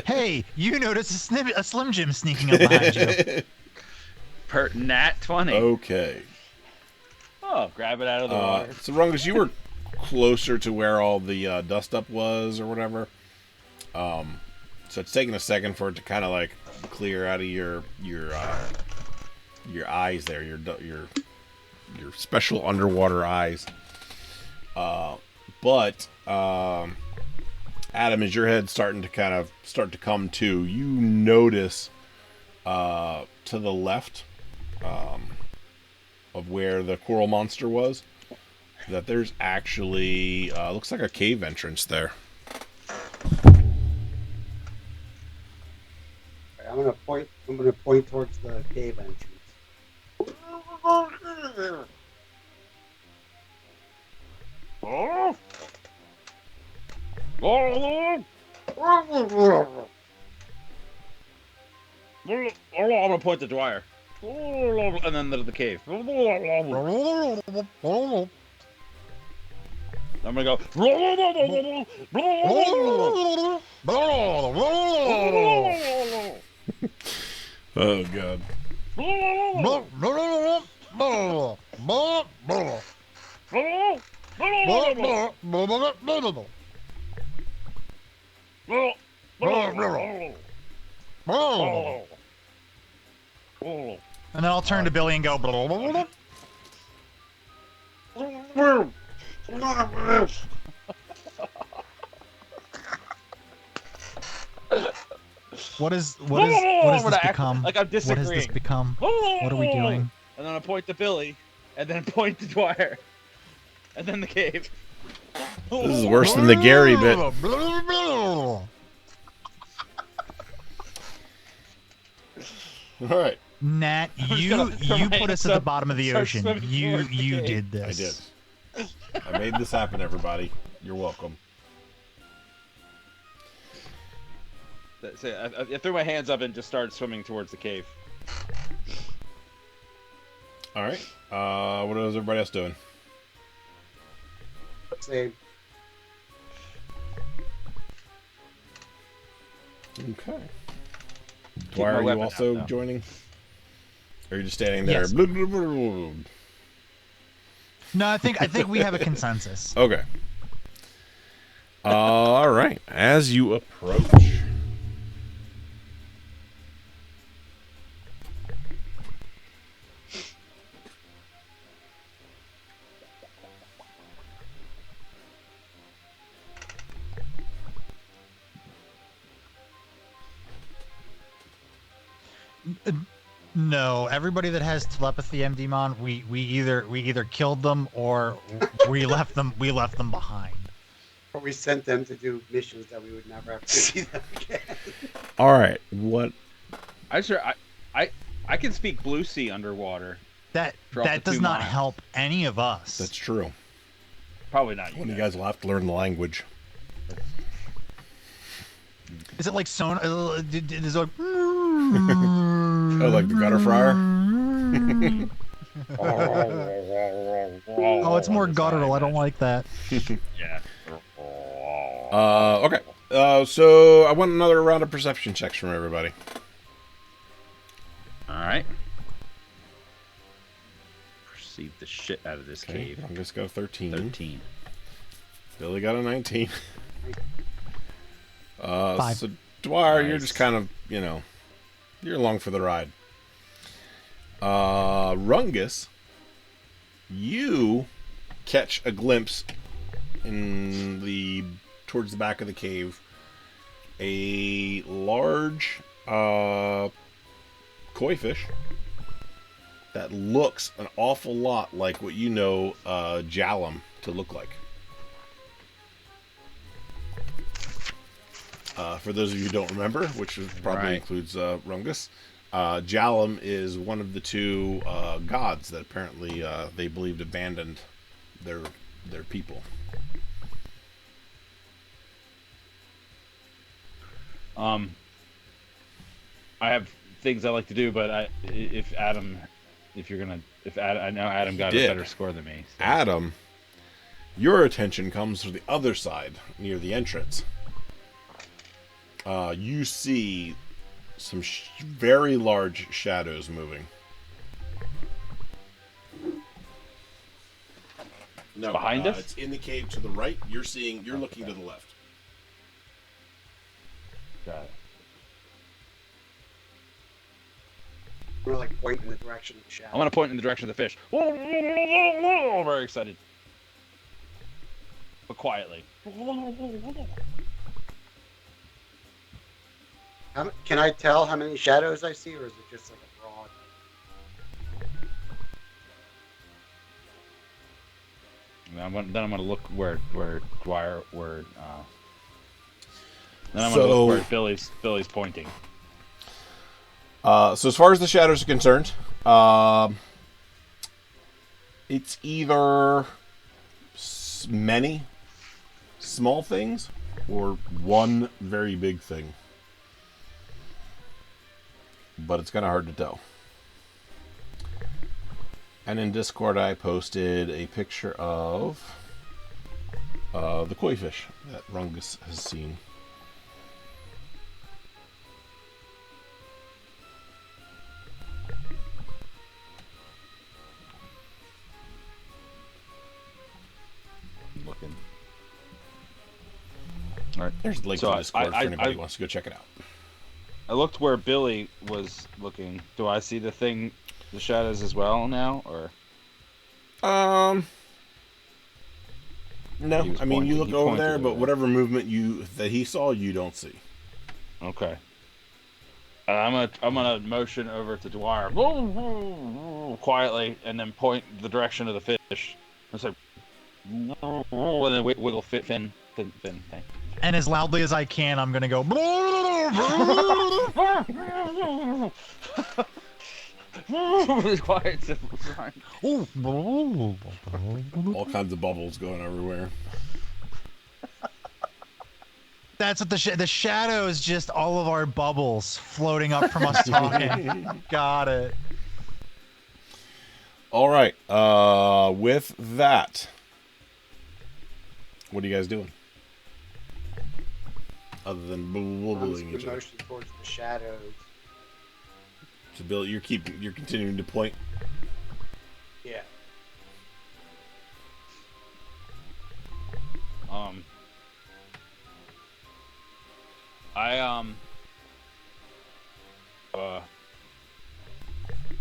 Hey, you notice a Slim Jim sneaking up behind you. Per nat 20. Okay. Oh, grab it out of the water. So, Rungus, you were closer to where all the dust up was or whatever. So it's taking a second for it to kind of like clear out of your eyes there, your special underwater eyes. But Adam, as your head's starting to come to, you notice to the left of where the coral monster was that there's actually looks like a cave entrance there. I'm gonna point towards the cave entrance. I'm gonna point to Dwyer. And then the cave. I'm gonna go. Oh god. And then I'll turn to Billy and go. What has this become? Like I'm What has this disagreeing. become? What are we doing? And then I point to Billy, and then point to Dwyer, and then the cave. This is worse than the Gary bit. All right. Nat, you put us at the bottom of the ocean. You did this. I did. I made this happen, everybody. You're welcome. So I threw my hands up and just started swimming towards the cave. All right. What is everybody else doing? Same. Okay. Keep Dwyer, my are you weapon also out, though. joining? Or are you just standing there? Yes. No, I think we have a consensus. Okay. All right. As you approach. No, everybody that has telepathy, MD Mon, we either killed them or we left them behind. Or we sent them to do missions that we would never have to see them again. All right. What? I can speak Blue Sea underwater. That Drop the does 2 not miles. help any of us. That's true. Probably not. One of you guys will have to learn the language. Is it like sonar? Is it like? Oh, like the gutter fryer? Oh, it's more guttural. I don't like that. Yeah. Okay. So I want another round of perception checks from everybody. All right. Perceive the shit out of this Okay. cave. I'm just got a 13. 13. Billy got a 19. Five. So Dwyer, you're Nice. just kind of, you're along for the ride. Rungus, you catch a glimpse towards the back of the cave, a large koi fish that looks an awful lot like what you know Jalum to look like. For those of you who don't remember, which probably Right. includes Rungus, Jalum is one of the 2 gods that apparently they believed abandoned their people. I have things I like to do, but I know Adam got a did. better score than me. So. Adam, your attention comes to the other side, near the entrance. You see some very large shadows moving. No, behind us? It's in the cave to the right. You're looking to the left. Got it. We're like pointing in the direction of the shadow. I'm gonna point in the direction of the fish. Very excited, but quietly. Can I tell how many shadows I see, or is it just like a broad? Then I'm gonna look where Dwyer then I'm gonna look where Billy's pointing. So as far as the shadows are concerned, it's either many small things or one very big thing. But it's kind of hard to tell. And in Discord, I posted a picture of the koi fish that Rungus has seen. Looking. All right. There's a link to Discord for anybody who wants to go check it out. I looked where Billy was looking. Do I see the shadows as well now, or? No. I mean, you look over there, but whatever movement that he saw, you don't see. Okay. I'm gonna motion over to Dwyer quietly, and then point the direction of the fish. I say, and then wiggle fin thing. And as loudly as I can, I'm gonna go. Quiet. All kinds of bubbles going everywhere. That's what the shadow is, just all of our bubbles floating up from us talking. Got it. All right. With that, what are you guys doing? Other than bubbling each other. Motion towards the shadows. So Bill, you're continuing to point. Yeah.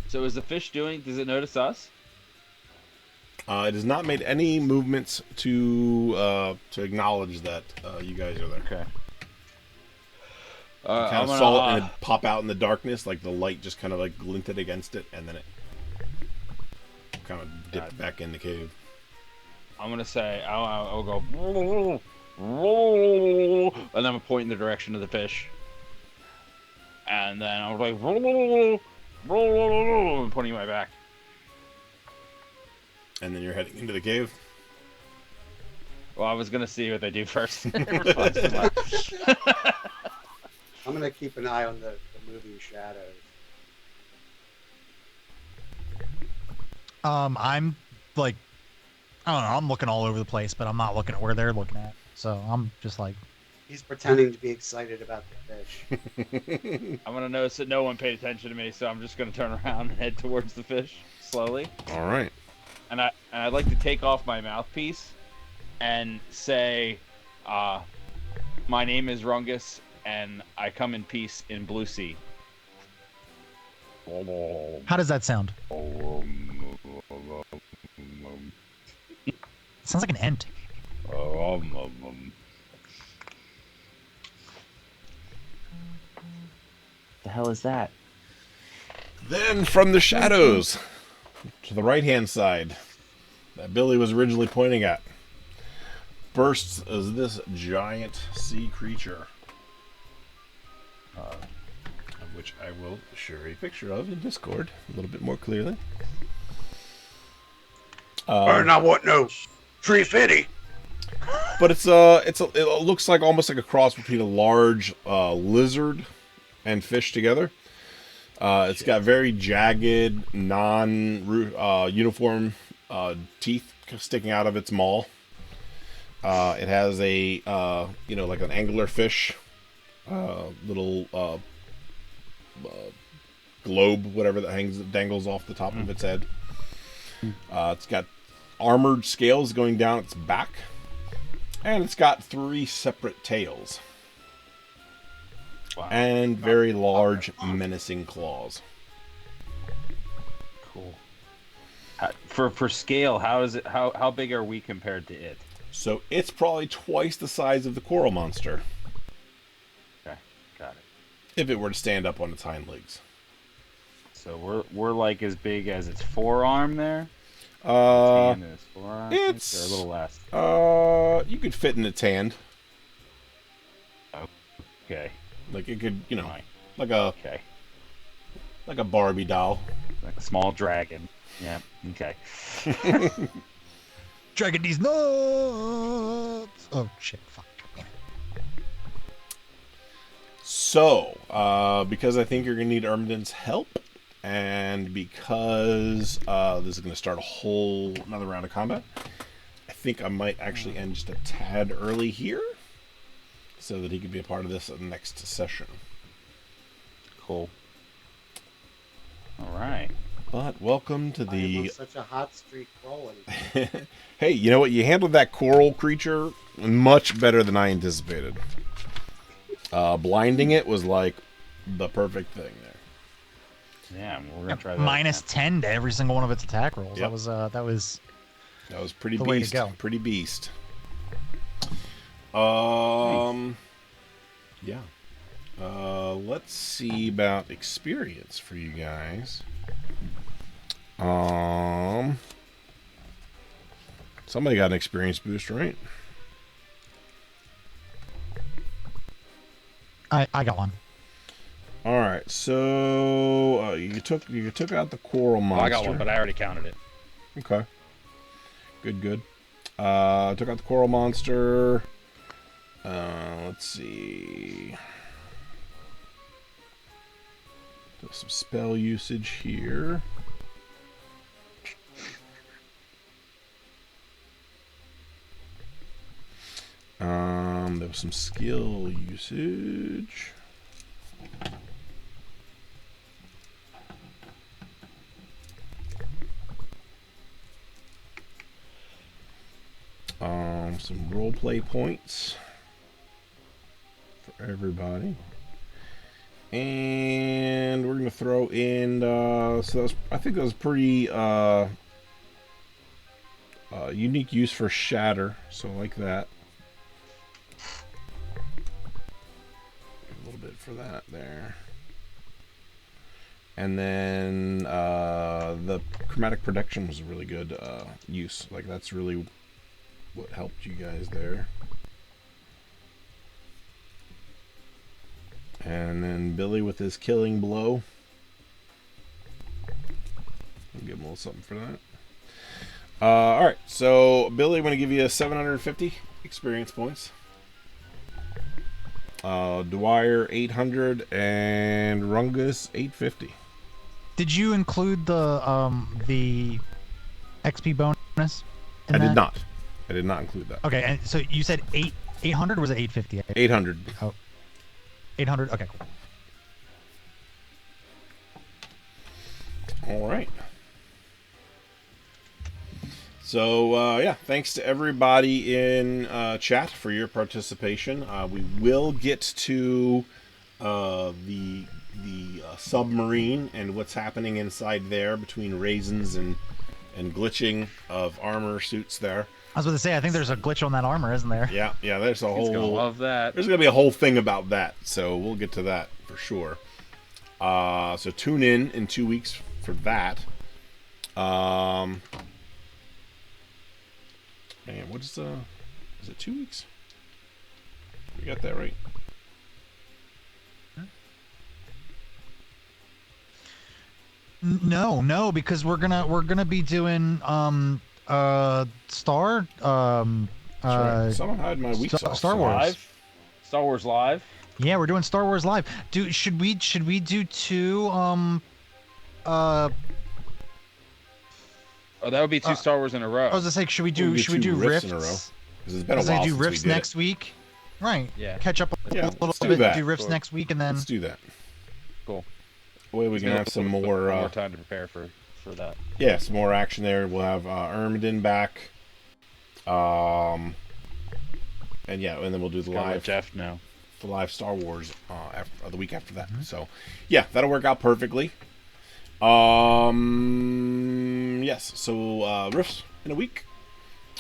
So is the fish does it notice us? It has not made any movements to acknowledge that you guys are there. Okay. You kind of saw it pop out in the darkness, like the light just kind of like glinted against it, and then it kind of dipped back in the cave. I'm gonna say I'll go, and I'm gonna point in the direction of the fish, and then I'm like, and pointing my back. And then you're heading into the cave. Well, I was gonna see what they do first. I'm gonna keep an eye on the moving shadows. I'm like, I don't know. I'm looking all over the place, but I'm not looking at where they're looking at. So I'm just like, he's pretending to be excited about the fish. I'm gonna notice that no one paid attention to me, so I'm just gonna turn around and head towards the fish slowly. All right. And I'd like to take off my mouthpiece and say, my name is Rungus, and I come in peace in Blue Sea. how does that sound? It sounds like an ent. The hell is that? Then from the shadows to the right-hand side that Billy was originally pointing at bursts as this giant sea creature, of which I will share a picture of in Discord a little bit more clearly. I want no tree fitty. But it looks like almost like a cross between a large lizard and fish together. It's got very jagged, non-uniform teeth sticking out of its maw. It has a like an angler fish little globe, whatever that dangles off the top of its head. It's got armored scales going down its back, and it's got 3 separate tails. Wow. And very large, menacing claws. Cool. For scale, how is it? How big are we compared to it? So it's probably twice the size of the coral monster. Okay, got it. If it were to stand up on its hind legs. So we're like as big as its forearm there. Its hand and its forearm, it's or a little less. You could fit in its hand. Okay. Like it could, you know, Fine. like Okay. a Barbie doll. Like a small dragon. Yeah. Okay. Dragging these nuts. Oh shit! Fuck. So, because I think you're gonna need Ermden's help, and because this is gonna start another round of combat, I think I might actually end just a tad early here, so that he could be a part of this next session. Cool. All right. But welcome to I am the. on such a hot streak rolling. Hey, you know what? You handled that coral creature much better than I anticipated. Blinding it was like the perfect thing there. Yeah, we're gonna try that. Minus 10 to every single one of its attack rolls. Yep. That was That was pretty The way to beast. go. Pretty beast. Yeah. Let's see about experience for you guys. Somebody got an experience boost, right? I got one. All right. So you took out the coral Oh, monster. I got one, but I already counted it. Okay. Good. Took out the coral monster. Let's see. There's some spell usage here. There was some skill usage. Some roleplay points for everybody. And we're gonna throw in I think that was pretty unique use for shatter, so I like that. A little bit for that there. And then the chromatic protection was a really good use. Like that's really what helped you guys there. And then Billy with his killing blow. I'll give him a little something for that. Alright, so Billy, I'm going to give you 750 experience points. Dwyer 800 and Rungus 850. Did you include the XP bonus? I did not. I did not include that. Okay, and so you said 800 or was it 850? 800. Oh, 800. Okay, cool. All right. So, yeah, thanks to everybody in chat for your participation. We will get to the submarine and what's happening inside there between raisins and glitching of armor suits there. I was about to say, I think there's a glitch on that armor, isn't there? Yeah, there's a He's gonna whole... love that. There's going to be a whole thing about that, so we'll get to that for sure. So tune in 2 weeks for that. Man, what is it 2 weeks? We got that right? No, because we're gonna be doing Star Someone had my weeks off. Star Wars. Live? Star Wars Live? Yeah, we're doing Star Wars Live. Should we do two Oh, that would be two Star Wars in a row. I was gonna say, should we do Rifts Rifts in a row? Because it's been a I was while gonna do since we Rifts did next it. week, Right. Yeah. Catch up a Yeah, little let's do bit, that. do rifts Cool. next week, and then Let's do that. Cool. Way we can have some more. More time to prepare for that. Yeah, some more action there. We'll have Ermedin back. And then we'll do the Gotta let live Jeff know. the live Star Wars the week after that. So, yeah, that'll work out perfectly. Yes. So riffs in a week.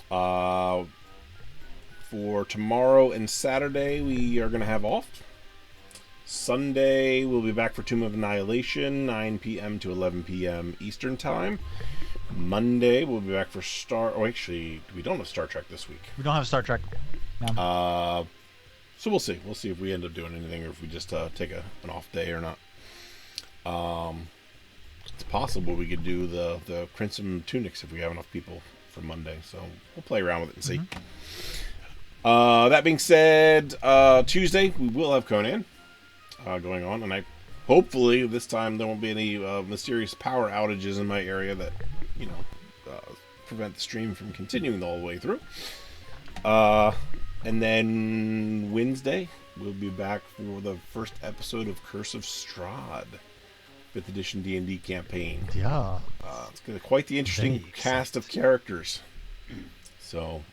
For tomorrow and Saturday, we are going to have off. Sunday, we'll be back for Tomb of Annihilation, 9 p.m. to 11 p.m. Eastern Time. Monday, we'll be back for actually, we don't have Star Trek this week. we don't have Star Trek. No. So we'll see. We'll see if we end up doing anything or if we just take an off day or not. It's possible we could do the Crimson Tunics if we have enough people for Monday. So we'll play around with it and see. That being said, Tuesday we will have Conan going on, and hopefully this time there won't be any mysterious power outages in my area that prevent the stream from continuing all the way through. And then Wednesday we'll be back for the first episode of Curse of Strahd, 5th edition D&D campaign. Yeah. It's going to be quite the interesting Very cast of characters. So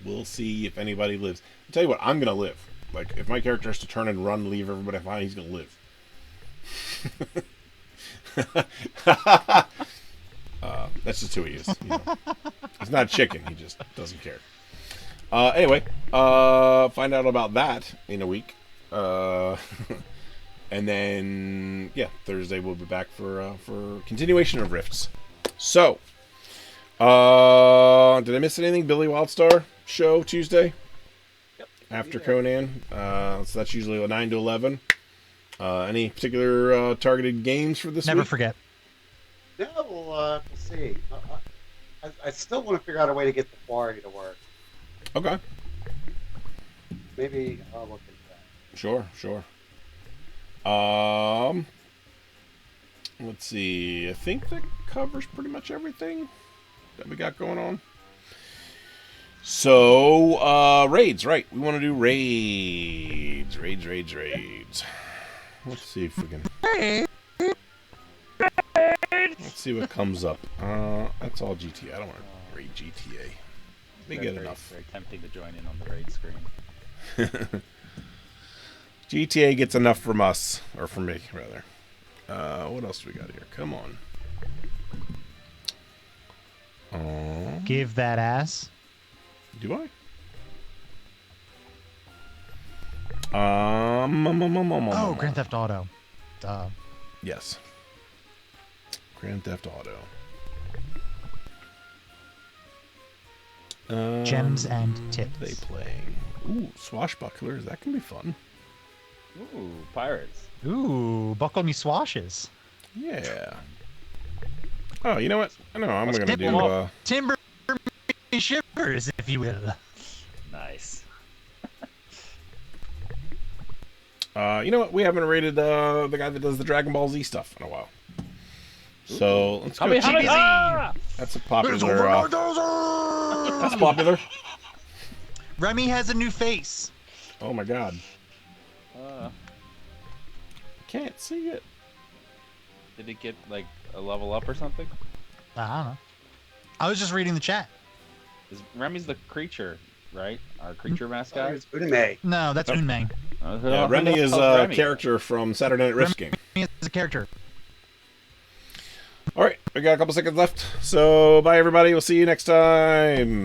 we'll see if anybody lives. I'll tell you what, I'm going to live. Like, if my character has to turn and run, leave everybody behind, he's going to live. That's just who he is. He's not a chicken. He just doesn't care. Anyway, find out about that in a week. And then, Thursday we'll be back for continuation of Rifts. So, did I miss anything? Billy Wildstar show Tuesday? Yep. After Yeah. Conan. So that's usually a 9 to 11. Any particular targeted games for this Never week? forget. Yeah, we'll see. I still want to figure out a way to get the quarry to work. Okay. Maybe I'll look into that. Sure. Let's see. I think that covers pretty much everything that we got going on. So, raids, right. We want to do raids. Raids. Let's see if we can... Let's see what comes up. That's all GTA. I don't want to raid GTA. We get enough. Very tempting to join in on the raid screen. GTA gets enough from us. Or from me, rather. What else do we got here? Come on. Give that ass. Do I? Oh, Grand Theft Auto. Duh. Yes. Grand Theft Auto. Gems and tips. What are they playing? Ooh, Swashbucklers. That can be fun. Ooh, pirates. Ooh, buckle me swashes. Yeah. Oh, you know what? I know I'm going to do... Timber me shivers, if you will. Nice. You know what? We haven't rated the guy that does the Dragon Ball Z stuff in a while. So, let's go. That's a popular... that's popular. Remy has a new face. Oh my god. Can't see it. Did it get like a level up or something? I don't know. I was just reading the chat. Remy's the creature, right? Our creature Oh, mascot. it's Unime. No, that's Unmang. Yeah, Remy is a character from Saturday Night Rift game. Remy is a character. Alright, we got a couple seconds left. So, bye everybody. We'll see you next time.